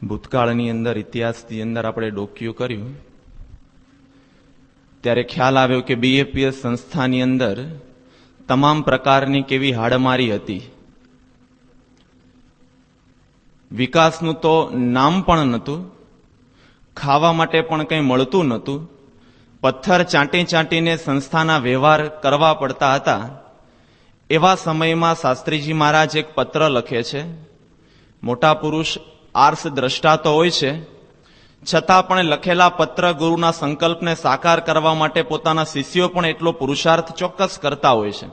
ભૂતકાળની અંદર, ઇતિહાસની અંદર આપણે ડોક્યું કર્યું ત્યારે ખ્યાલ આવ્યો કે બીએપીએસ સંસ્થાની અંદર તમામ પ્રકારની કેવી હાડમારી હતી. વિકાસનું તો નામ પણ નહોતું, ખાવા માટે પણ કંઈ મળતું નહોતું. પથ્થર ચાંટી ચાંટીને સંસ્થાના વ્યવહાર કરવા પડતા હતા. એવા સમયમાં શાસ્ત્રીજી મહારાજ એક પત્ર લખે છે. મોટા પુરુષ આર્ષ દ્રષ્ટા તો હોય છે, છતાં પણ લખેલા પત્ર ગુરુના સંકલ્પને સાકાર કરવા માટે પોતાના શિષ્યો પણ એટલો પુરુષાર્થ ચોક્કસ કરતા હોય છે.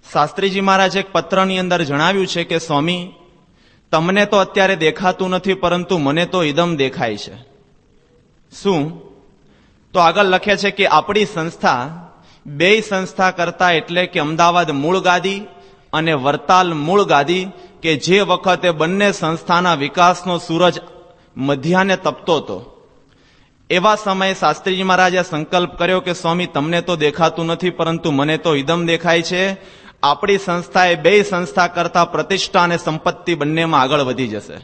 શાસ્ત્રીજી મહારાજ એક પત્રની અંદર જણાવ્યું છે કે સ્વામી, તમને તો અત્યારે દેખાતું નથી, પરંતુ મને તો ઇદમ દેખાય છે. શું? તો આગળ લખે છે કે આપણી સંસ્થા બે સંસ્થા કરતા, એટલે કે અમદાવાદ મૂળ ગાદી અને વરતાલ મૂળ ગાદી, કે જે વખતે બંને સંસ્થાના વિકાસનો સૂરજ મધ્યાને તપતો હતો, એવા સમયે શાસ્ત્રીજી મહારાજે સંકલ્પ કર્યો કે સ્વામી, તમને તો દેખાતું નથી, પરંતુ મને તો ઇદમ દેખાય છે. આપણી સંસ્થાએ બે સંસ્થા કરતા પ્રતિષ્ઠા અને સંપત્તિ બંનેમાં આગળ વધી જશે.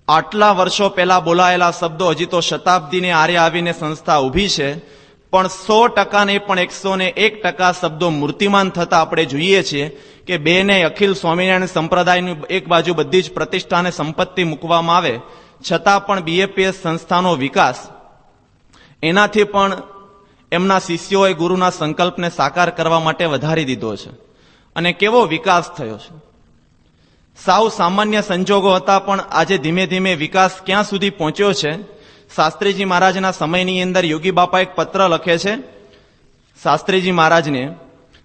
આટલા વર્ષો પહેલા બોલાયેલા શબ્દો હજી તો શતાબ્દીને આરે આવીને સંસ્થા ઊભી છે, પણ 100% નહીં, પણ 101% શબ્દો મૂર્તિમાન થતા આપણે જોઈએ છીએ કે બેને અખિલ સ્વામિનારાયણ સંપ્રદાયની એક બાજુ બધી જ પ્રતિષ્ઠા અને સંપત્તિ મૂકવામાં આવે, છતાં પણ બીએપીએસ સંસ્થાનો વિકાસ એનાથી પણ એમના શિષ્યોએ ગુરુના સંકલ્પને સાકાર કરવા માટે વધારી દીધો છે. અને કેવો વિકાસ થયો છે! સાવ સામાન્ય સંજોગો હતા, પણ આજે ધીમે ધીમે વિકાસ ક્યાં સુધી પહોંચ્યો છે. શાસ્ત્રીજી મહારાજના સમયની અંદર યોગી બાપા એક પત્ર લખે છે. શાસ્ત્રીજી મહારાજને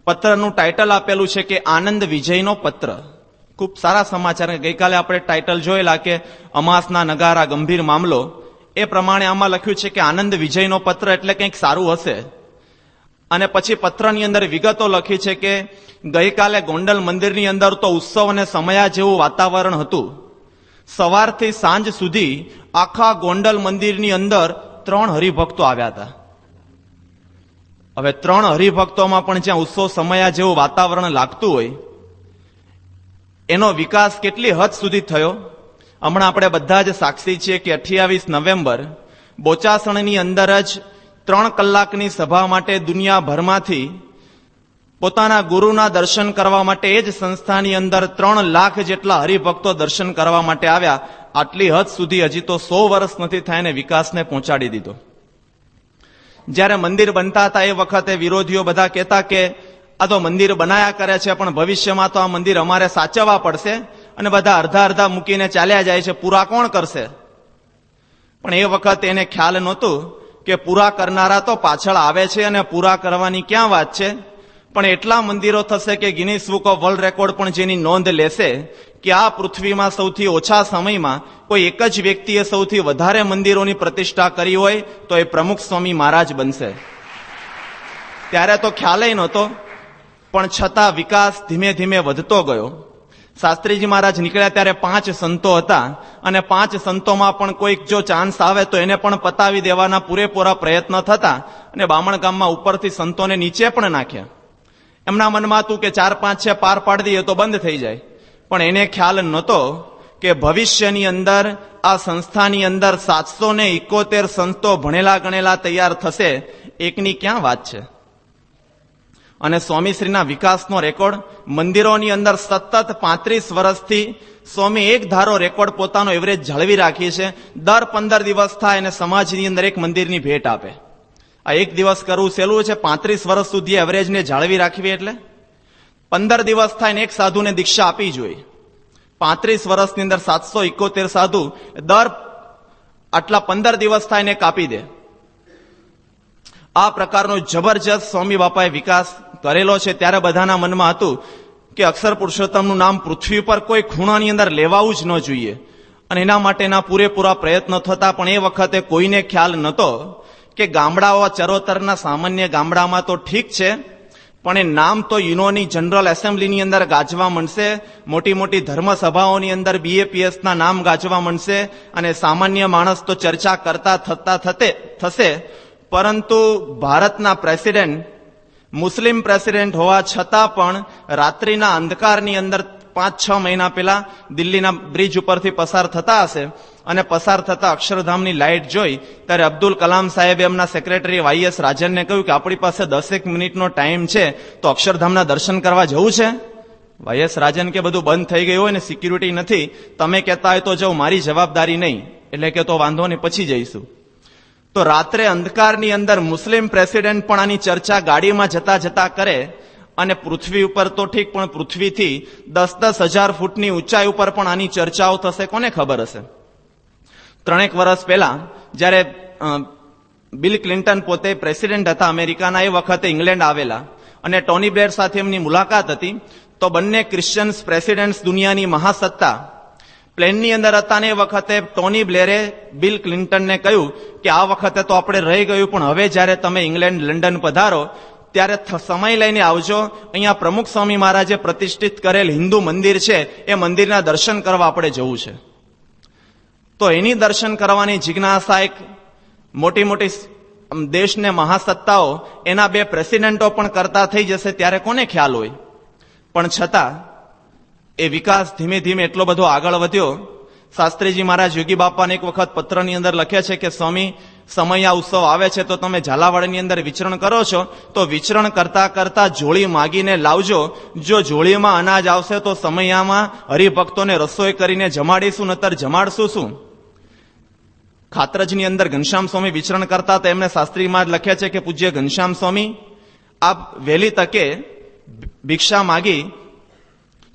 પત્રનું ટાઇટલ આપેલું છે કે આનંદ વિજયનો પત્ર. ખૂબ સારા સમાચાર. ગઈકાલે આપણે ટાઇટલ જોયેલા કે અમાસના નગારા ગંભીર મામલો, એ પ્રમાણે આમાં લખ્યું છે કે આનંદ વિજયનો પત્ર એટલે કંઈક સારું હશે. અને પછી પત્રની અંદર વિગતો લખી છે કે ગઈકાલે ગોંડલ મંદિરની અંદર તો ઉત્સવ અને સમયા જેવું વાતાવરણ હતું. સવારથી સાંજ સુધી આખા ગોંડલ મંદિરની અંદર 3 હરિભક્તો આવ્યા હતા. હવે 3 હરિભક્તોમાં પણ જ્યાં ઉત્સવ સમયા જેવું વાતાવરણ લાગતું હોય, એનો વિકાસ કેટલી હદ સુધી થયો. હમણાં આપણે બધા જ સાક્ષી છીએ કે 28 નવેમ્બર બોચાસણની અંદર જ 3 કલાકની સભા માટે દુનિયાભરમાંથી પોતાના ગુરુના દર્શન કરવા માટે એ જ સંસ્થાની અંદર 3 લાખ જેટલા હરિભક્તો દર્શન કરવા માટે આવ્યા. આટલી હદ સુધી હજી તો 100 વર્ષ નથી થયા ને વિકાસને પહોંચાડી દીધો. જ્યારે મંદિર બનતા હતા એ વખતે વિરોધીઓ બધા કહેતા કે આ તો મંદિર બનાયા કરે છે, પણ ભવિષ્યમાં તો આ મંદિર અમારે સાચવવા પડશે, અને બધા અડધા અડધા મૂકીને ચાલ્યા જાય છે, પૂરા કોણ કરશે? પણ એ વખતે એને ખ્યાલ નહોતું કે પૂરા કરનારા તો પાછળ આવે છે, અને પૂરા કરવાની ક્યાં વાત છે. પણ એટલા મંદિરો થશે કે Guinness book of world record પણ જેની નોંધ લેશે કે આ પૃથ્વીમાં સૌથી ઓછા સમયમાં કોઈ એક જ વ્યક્તિએ સૌથી વધારે મંદિરોની પ્રતિષ્ઠા કરી હોય તો એ પ્રમુખ સ્વામી મહારાજ બનશે. ત્યારે તો ખ્યાલય નહોતો, પણ છતાં વિકાસ ધીમે ધીમે વધતો ગયો. શાસ્ત્રીજી મહારાજ નીકળ્યા ત્યારે 5 સંતો હતા, અને 5 સંતોમાં પણ કોઈક જો ચાન્સ આવે તો એને પણ પતાવી દેવાના પૂરેપૂરા પ્રયત્ન થતા, અને બામણ ગામમાં ઉપરથી સંતોને નીચે પણ નાખ્યા. એમના મનમાં હતું કે 4-5 છે, પાર પાડી દઈએ તો બંધ થઈ જાય. પણ એને ખ્યાલ નહોતો કે ભવિષ્યની અંદર આ સંસ્થાની અંદર 771 સંતો ભણેલા ગણેલા તૈયાર થશે. એકની ક્યાં વાત છે? અને સ્વામીશ્રીના વિકાસનો રેકોર્ડ મંદિરોની અંદર સતત 35 વર્ષથી સ્વામી એક ધારો રેકોર્ડ પોતાનો એવરેજ જાળવી રાખી છે. દર 15 દિવસ થાય અને સમાજની અંદર એક મંદિરની ભેટ આપે. આ એક દિવસ કરવું સહેલું છે? 35 વર્ષ સુધી એવરેજને જાળવી રાખવી એટલે 15 દિવસ થાય ને એક સાધુને દીક્ષા આપી જોઈએ. 35 વર્ષની અંદર 771 સાધુ દર આટલા 15 દિવસ થાય ને કાપી દે. આ પ્રકારનો જબરજસ્ત સ્વામી બાપાએ વિકાસ કરેલો છે. ત્યારે બધાના મનમાં હતું કે અક્ષર પુરુષોત્તમનું નામ પૃથ્વી પર કોઈ ખૂણાની અંદર લેવાવું જ ન જોઈએ, અને એના માટેના પૂરેપૂરા પ્રયત્નો થતા. પણ એ વખતે કોઈને ખ્યાલ નહોતો કે ગામડાઓ ચરોતરના સામાન્ય ગામડામાં તો ઠીક છે, પણ એ નામ તો યુનોની જનરલ એસેમ્બલીની અંદર ગાજવા માંડશે, મોટી મોટી ધર્મસભાઓની અંદર બીએપીએસના નામ ગાજવા માંડશે, અને સામાન્ય માણસ તો ચર્ચા કરતા થશે. પરંતુ ભારતના પ્રેસિડેન્ટ મુસ્લિમ પ્રેસિડેન્ટ હોવા છતાં પણ રાત્રિના અંધકારની અંદર 5-6 મહિના પહેલા દિલ્હીના બ્રિજ ઉપરથી પસાર થતા હશે અને પસાર થતા અક્ષરધામની લાઇટ જોઈ ત્યારે અબ્દુલ કલામ સાહેબે એમના સેક્રેટરી YS રાજનને કહ્યું કે આપણી પાસે 10 મિનિટનો ટાઈમ છે તો અક્ષરધામના દર્શન કરવા જવું છે? YS રાજન કે બધું બંધ થઈ ગયું હોય ને સિક્યુરિટી નથી, તમે કહેતા હોય તો જાઉં, મારી જવાબદારી નહીં. એટલે કે તો વાંધો નહીં, પછી જઈશું. તો રાત્રે અંધકારની અંદર મુસ્લિમ પ્રેસિડેન્ટ પણ આની ચર્ચા ગાડીમાં જતા જતા કરે અને પૃથ્વી ઉપર તો ઠીક, પણ પૃથ્વીથી 10-10 હજાર ફૂટની ઊંચાઈ ઉપર પણ આની ચર્ચાઓ થશે, કોને ખબર હશે? 3 વર્ષ પહેલા જ્યારે બિલ ક્લિન્ટન પોતે પ્રેસિડેન્ટ હતા અમેરિકાના, એ વખતે ઇંગ્લેન્ડ આવેલા અને ટોની બ્લેર સાથે એમની મુલાકાત હતી. તો બંને ક્રિશ્ચિયન્સ પ્રેસિડેન્ટ્સ, દુનિયાની મહાસત્તા, પ્લેનની અંદર હતા ને એ વખતે ટોની બ્લેરે બિલ ક્લિન્ટનને કહ્યું કે આ વખતે તો આપણે રહી ગયું, પણ હવે જ્યારે તમે ઇંગ્લેન્ડ લંડન પધારો ત્યારે સમય લઈને આવજો, અહીંયા પ્રમુખ સ્વામી મહારાજે પ્રતિષ્ઠિત કરેલ હિન્દુ મંદિર છે એ મંદિરના દર્શન કરવા આપણે જવું છે. તો એની દર્શન કરવાની જિજ્ઞાસા એક મોટી મોટી દેશને મહાસત્તાઓ, એના 2 પ્રેસિડેન્ટો પણ કરતા થઈ જશે ત્યારે કોને ખ્યાલ હોય? પણ છતાં એ વિકાસ ધીમે ધીમે એટલો બધો આગળ વધ્યો. શાસ્ત્રીજી મહારાજ યોગી બાપાને એક વખત પત્રની અંદર લખે છે કે સ્વામી, સમયા ઉત્સવ આવે છે તો તમે ઝાલાવાડની અંદર વિચરણ કરો છો, તો વિચરણ કરતા કરતા જોળી માગીને લાવજો. જો જોળીમાં અનાજ આવશે તો સમયામાં હરિભક્તોને રસોઈ કરીને જમાડીશું, નતર જમાડશું શું? ખાતરજની અંદર ઘનશ્યામ સ્વામી વિચરણ કરતા તો એમને શાસ્ત્રી મહારાજ લખ્યા છે કે પૂજ્ય ઘનશ્યામ સ્વામી, આપ વહેલી તકે ભિક્ષા માગી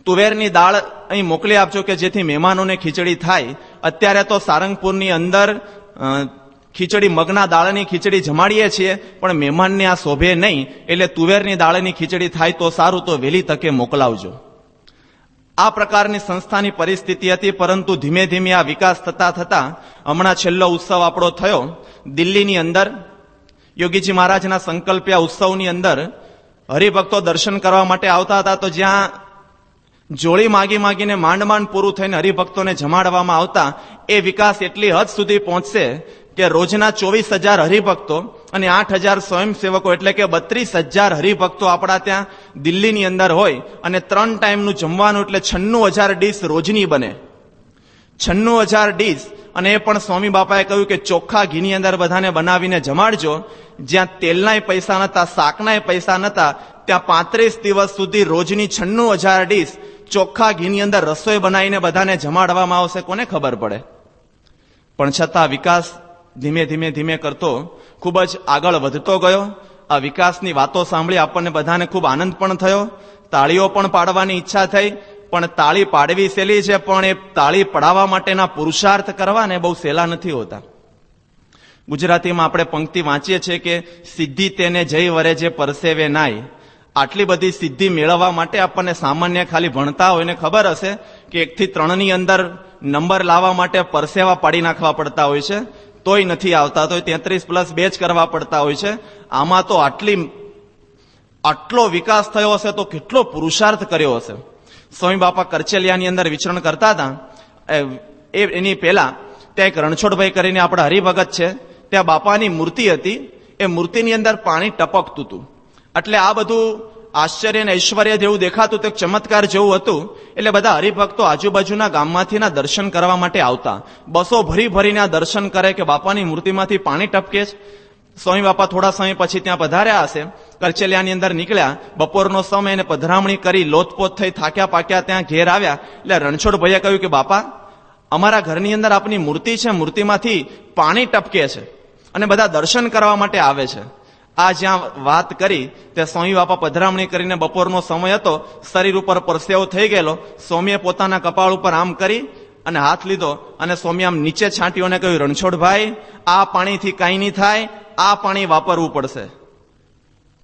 તુવેરની દાળ અહીં મોકલી આપજો કે જેથી મહેમાનોને ખીચડી થાય. અત્યારે તો સારંગપુરની અંદર ખીચડી, મગના દાળની ખીચડી જમાડીએ છીએ, પણ મહેમાનને આ શોભે નહીં, એટલે તુવેરની દાળની ખીચડી થાય તો સારું, તો વહેલી તકે મોકલાવજો. આ પ્રકારની સંસ્થાની પરિસ્થિતિ હતી. પરંતુ ધીમે ધીમે આ વિકાસ થતા થતા હમણાં છેલ્લો ઉત્સવ આપણો થયો દિલ્હીની અંદર. યોગીજી મહારાજના સંકલ્પ્યા ઉત્સવની અંદર હરિભક્તો દર્શન કરવા માટે આવતા હતા. તો જ્યાં જોડી માગી માગીને માંડ પૂરું થઈને હરિભક્તોને જમાડવામાં આવતા, એ વિકાસ એટલી હદ સુધી પહોંચશે કે રોજના 24,000 હરિભક્તો અને 8,000 સ્વયંસેવકો, એટલે કે 32,000 હરિભક્તો આપણા ત્યાં દિલ્હીની અંદર હોય અને 3 ટાઈમનું જમવાનું, એટલે 96,000 ડીશ રોજની બને. 96,000 ડીશ. અને એ પણ સ્વામી બાપાએ કહ્યું કે ચોખ્ખા ઘીની અંદર બધાને બનાવીને જમાડજો. જ્યાં તેલનાય પૈસા નતા, શાકનાય પૈસા નતા, ત્યાં 35 દિવસ સુધી રોજની 96,000 ડીશ ચોખ્ખા ઘીની અંદર રસોઈ બનાવીને બધાને જમાડવામાં આવશે, કોને ખબર પડે? પણ છતાં વિકાસ ધીમે ધીમે ધીમે કરતો ખૂબ જ આગળ વધતો ગયો. આ વિકાસની વાતો સાંભળી આપણને બધાને ખૂબ આનંદ પણ થયો, તાળીઓ પણ પાડવાની ઈચ્છા થઈ. પણ તાળી પાડવી સહેલી છે, પણ એ તાળી પડાવવા માટેના પુરુષાર્થ કરવા ને બહુ સહેલા નથી હોતા. ગુજરાતીમાં આપણે પંક્તિ વાંચીએ છીએ કે સિદ્ધિ તેને જઈ વરે જે પરસેવે નાય. આટલી બધી સિદ્ધિ મેળવવા માટે આપણને સામાન્ય ખાલી ભણતા હોય ને ખબર હશે કે 1 થી 3 અંદર નંબર લાવવા માટે પરસેવા પાડી નાખવા પડતા હોય છે, તોય નથી આવતા, તો 33+2 જ કરવા પડતા હોય છે. આમાં તો આટલો વિકાસ થયો હશે તો કેટલો પુરુષાર્થ કર્યો હશે. સ્વામી બાપા કરચેલિયાની અંદર વિચરણ કરતા હતા, એની પહેલા ત્યાં એક રણછોડભાઈ કરીને આપણા હરિભગત છે, ત્યાં બાપાની મૂર્તિ હતી. એ મૂર્તિની અંદર પાણી ટપકતું હતું. એટલે આ બધું આશ્ચર્ય અને ઐશ્વર્ય જેવું દેખાતું, તો ચમત્કાર જેવું હતું. એટલે બધા હરિભક્તો આજુબાજુના ગામમાંથી દર્શન કરવા માટે આવતા. બસો ભરી ભરીને આ દર્શન કરે કે બાપાની મૂર્તિમાંથી પાણી ટપકે છે. સ્વામી બાપા થોડા સમય પછી ત્યાં પધાર્યા હશે, કરચેલિયાની અંદર નીકળ્યા, બપોરનો સમય, એને પધરામણી કરી લોથપોથ થઈ થાક્યા પાક્યા ત્યાં ઘેર આવ્યા. એટલે રણછોડભાઈએ કહ્યું કે બાપા, અમારા ઘરની અંદર આપની મૂર્તિ છે, મૂર્તિમાંથી પાણી ટપકે છે અને બધા દર્શન કરવા માટે આવે છે. આ જ્યાં વાત કરી તે સ્વામી બાપા પધરામણી કરીને બપોરનો સમય હતો, શરીર ઉપર પરસેવો થઈ ગયેલો. સ્વામીએ પોતાના કપાળ ઉપર આમ કરી અને હાથ લીધો અને સ્વામી આમ નીચે છાંટ્યો અને કહ્યું, રણછોડભાઈ, આ પાણીથી કાંઈ નહીં થાય, આ પાણી વાપરવું પડશે.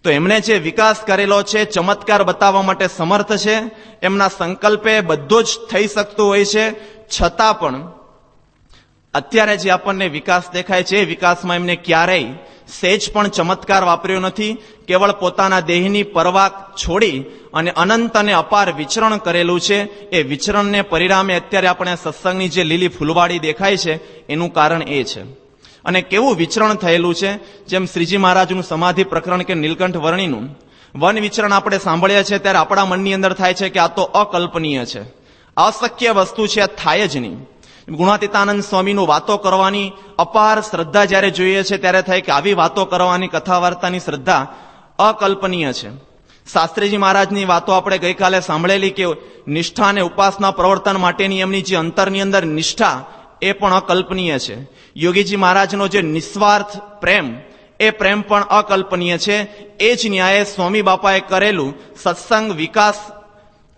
તો એમણે જે વિકાસ કરેલો છે, ચમત્કાર બતાવવા માટે સમર્થ છે. એમના સંકલ્પે બધું જ થઈ શકતું હોય છે. છતાં પણ અત્યારે જે આપણને વિકાસ દેખાય છે, એ વિકાસમાં એમને ક્યારેય સહેજ પણ ચમત્કાર વાપર્યો નથી. કેવળ પોતાના દેહની પરવા છોડી અને અનંત અને અપાર વિચરણ કરેલું છે. એ વિચરણને પરિણામે અત્યારે આપણે સત્સંગની જે લીલી ફૂલવાડી દેખાય છે, એનું કારણ એ છે. અને કેવું વિચરણ થયેલું છે, જેમ શ્રીજી મહારાજનું સમાધિ પ્રકરણ કે નીલકંઠ વર્ણીનું વન વિચરણ આપણે સાંભળીએ છીએ ત્યારે આપણા મનની અંદર થાય છે કે આ તો અકલ્પનીય છે, અશક્ય વસ્તુ છે, આ થાય જ નહીં. ગુણાતીતાનંદ સ્વામીનું વાતો કરવાની અપાર શ્રદ્ધા જ્યારે જોઈએ છે ત્યારે થાય કે આવી વાતો કરવાની, કથા વાર્તાની શ્રદ્ધા અકલ્પનીય છે. શાસ્ત્રીજી મહારાજની વાતો આપણે ગઈકાલે સાંભળેલી કે નિષ્ઠા અને ઉપાસના પ્રવર્તન માટેની એમની જે અંતરની અંદર નિષ્ઠા એ પણ અકલ્પનીય છે. યોગીજી મહારાજનો જે નિસ્વાર્થ પ્રેમ, એ પ્રેમ પણ અકલ્પનીય છે. એ જ ન્યાયે સ્વામી બાપાએ કરેલું સત્સંગ વિકાસ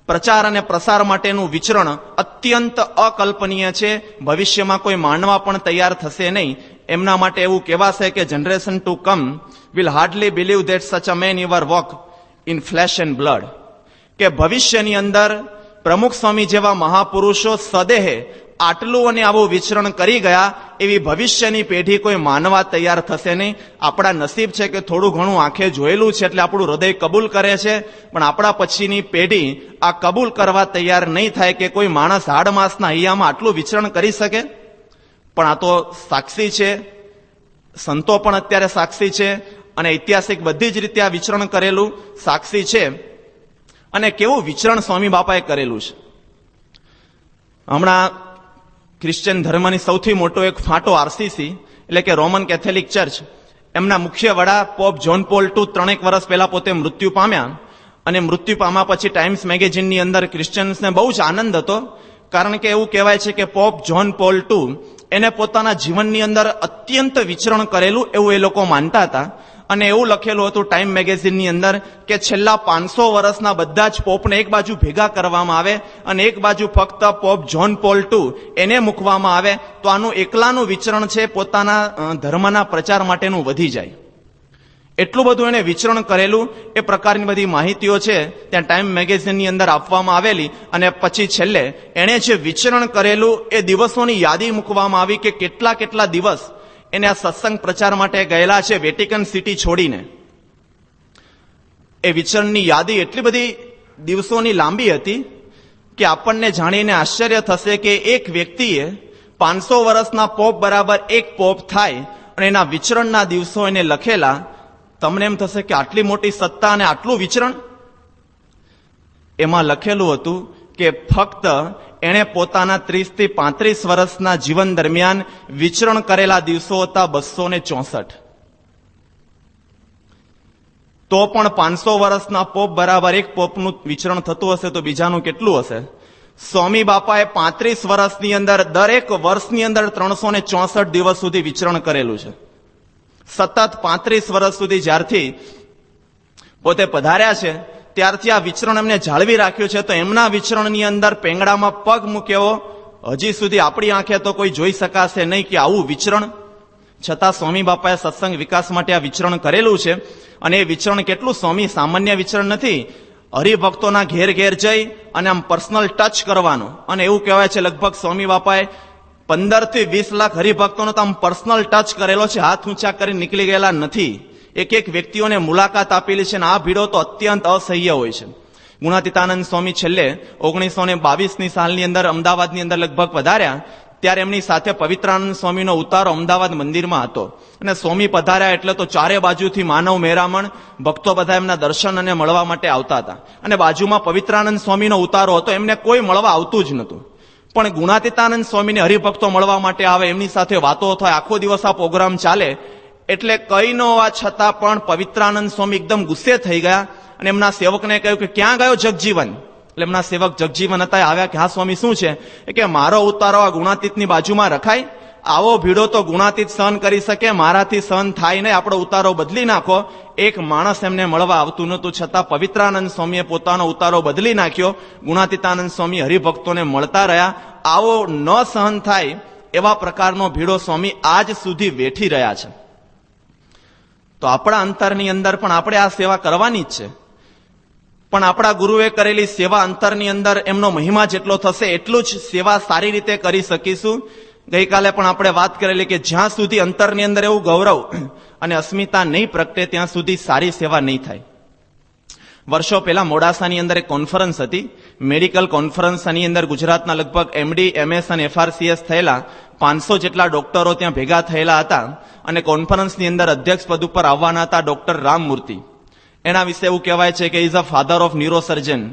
પ્રચાર અને પ્રસાર માટેનું વિચરણ અત્યંત અકલ્પનીય છે. ભવિષ્યમાં કોઈ માનવા પણ તૈયાર થશે નહીં. એમના માટે એવું કહેવાશે કે generation to come will hardly believe that such a man your walk in flesh and blood. કે ભવિષ્યની અંદર પ્રમુખ સ્વામી જેવા મહાપુરુષો સદેહે આટલું અને આવું વિચરણ કરી ગયા એવી ભવિષ્યની પેઢી કોઈ માનવા તૈયાર થશે નહીં. આપણા નસીબ છે કે થોડું ઘણું આંખે જોયેલું છે એટલે આપણું હૃદય કબૂલ કરે છે, પણ આપણા પછીની પેઢી આ કબૂલ કરવા તૈયાર નહીં થાય કે કોઈ માણસ હાડ માસના હૈયામાં આટલું વિચરણ કરી શકે. પણ આ તો સાક્ષી છે, સંતો પણ અત્યારે સાક્ષી છે અને ઐતિહાસિક બધી જ રીતે આ વિચરણ કરેલું સાક્ષી છે. અને કેવું વિચરણ સ્વામી બાપાએ કરેલું છે. હમણાં ક્રિશ્ચિયન ધર્મની સૌથી મોટો એક ફાંટો આરસીસી એટલે કે રોમન કેથોલિક ચર્ચ, એમના મુખ્ય વડા પોપ જ્હોન પોલ II 3 વર્ષ પહેલા પોતે મૃત્યુ પામ્યા. અને મૃત્યુ પામ્યા પછી ટાઈમ્સ મેગેઝિનની અંદર ક્રિશ્ચિયન્સને બહુ જ આનંદ હતો, કારણ કે એવું કહેવાય છે કે પોપ જ્હોન પોલ II એને પોતાના જીવનની અંદર અત્યંત વિચરણ કરેલું એવું એ લોકો માનતા હતા. અને એવું લખેલું હતું ટાઈમ મેગેઝિનની અંદર કે છેલ્લા 500 વર્ષના બધા જ પોપને એક બાજુ ભેગા કરવામાં આવે અને એક બાજુ ફક્ત પોપ જ્હોન પોલ II એને મૂકવામાં આવે તો આનું એકલાનું વિચરણ છે પોતાના ધર્મના પ્રચાર માટેનું વધી જાય. એટલું બધું એને વિચરણ કરેલું એ પ્રકારની બધી માહિતીઓ છે ત્યાં ટાઈમ મેગેઝિનની અંદર આપવામાં આવેલી. અને પછી છેલ્લે એણે જે વિચરણ કરેલું એ દિવસોની યાદી મૂકવામાં આવી કે કેટલા કેટલા દિવસ એને આ સત્સંગ પ્રચાર માટે ગયેલા છે વેટિકન સિટી છોડીને. એ વિચરણની યાદી એટલી બધી દિવસોની લાંબી હતી કે આપણને જાણીને આશ્ચર્ય થશે કે એક વ્યક્તિએ 500 વર્ષના પોપ બરાબર એક પોપ થાય અને એના વિચરણના દિવસો એને લખેલા. તમને એમ થશે કે આટલી મોટી સત્તા અને આટલું વિચરણ. એમાં લખેલું હતું કે ફક્ત એણે પોતાના 30 થી 35 વર્ષના જીવન દરમિયાન વિચરણ કરેલા દિવસો હતા 264. તો પણ 500 વર્ષના પોપ બરાબર એક પોપનું વિચરણ થતું હશે તો બીજાનું કેટલું હશે. સ્વામી બાપાએ 35 વર્ષની અંદર દરેક વર્ષની અંદર 364 દિવસ સુધી વિચરણ કરેલું છે. સતત 35 વર્ષ સુધી જ્યારથી પોતે પધાર્યા છે ત્યારથી આ વિચરણ એમને જાળવી રાખ્યું છે. તો એમના વિચરણની અંદર પેંગડામાં પગ મૂક્યો હજી સુધી આપણી આંખે તો કોઈ જોઈ શકાશે નહીં કે આવું વિચરણ. છતાં સ્વામી બાપાએ સત્સંગ વિકાસ માટે આ વિચરણ કરેલું છે. અને એ વિચરણ કેટલું સ્વામી સામાન્ય વિચરણ નથી, હરિભક્તોના ઘેર ઘેર જઈ અને આમ પર્સનલ ટચ કરવાનો. અને એવું કહેવાય છે લગભગ સ્વામી બાપાએ 15 થી 20 લાખ હરિભક્તોનો તો આમ પર્સનલ ટચ કરેલો છે, હાથ ઊંચા કરી નીકળી ગયેલા નથી. એક એક વ્યક્તિઓને મુલાકાત આપેલી છે. અને આ ભીડો તો અત્યંત અસહ્ય હોય છે. ગુણાતીતાનંદ સ્વામી છેલ્લે 1922ની સાલની અંદર અમદાવાદની અંદર લગભગ પધાર્યા ત્યારે એમની સાથે પવિત્રાનંદ સ્વામીનો ઉતારો અમદાવાદ મંદિરમાં હતો. અને સ્વામી પધાર્યા એટલે તો ચારે બાજુથી માનવ મહેરામણ, ભક્તો બધા એમના દર્શન અને મળવા માટે આવતા હતા. અને બાજુમાં પવિત્રાનંદ સ્વામીનો ઉતારો હતો, એમને કોઈ મળવા આવતું જ નહોતું. પણ ગુણાતીતાનંદ સ્વામીને હરિભક્તો મળવા માટે આવે, એમની સાથે વાતો થાય, આખો દિવસ આ પ્રોગ્રામ ચાલે. એટલે કઈ ન હોવા છતાં પણ પવિત્રાનંદ સ્વામી એકદમ ગુસ્સે થઈ ગયા અને એમના સેવકને કહ્યું કે ક્યાં ગયો જગજીવન. એટલે એમના સેવક જગજીવન હતા, આવ્યા કે હા સ્વામી શું છે. કે મારો ઉતારો આ ગુણાતીતની બાજુમાં રખાય, આવો ભીડો તો ગુણાતીત સહન કરી શકે, મારાથી સહન થાય નહીં, આપણો ઉતારો બદલી નાખો. એક માણસ એમને મળવા આવતું નહોતું, છતાં પવિત્રાનંદ સ્વામીએ પોતાનો ઉતારો બદલી નાખ્યો. ગુણાતીતાનંદ સ્વામી હરિભક્તોને મળતા રહ્યા. આવો ન સહન થાય એવા પ્રકારનો ભીડો સ્વામી આજ સુધી વેઠી રહ્યા છે. તો આપણા અંતરની અંદર પણ આપણે આ સેવા કરવાની જ છે. પણ આપણા ગુરુએ કરેલી સેવા અંતરની અંદર એમનો મહિમા જેટલો થશે એટલું જ સેવા સારી રીતે કરી શકીશું. ગઈકાલે પણ આપણે વાત કરેલી કે જ્યાં સુધી અંતરની અંદર એવું ગૌરવ અને અસ્મિતા નહીં પ્રગટે ત્યાં સુધી સારી સેવા નહીં થાય. વર્ષો પહેલા મોડાસાની અંદર એક કોન્ફરન્સ હતી, મેડિકલ કોન્ફરન્સ. આની અંદર ગુજરાતના લગભગ MD, MS અને FRCS થયેલા 500 જેટલા ડોક્ટરો ત્યાં ભેગા થયેલા હતા. અને કોન્ફરન્સની અંદર અધ્યક્ષ પદ ઉપર આવવાના હતા ડોક્ટર રામમૂર્તિ. એના વિશે એવું કહેવાય છે કે is a father of neurosurgeon.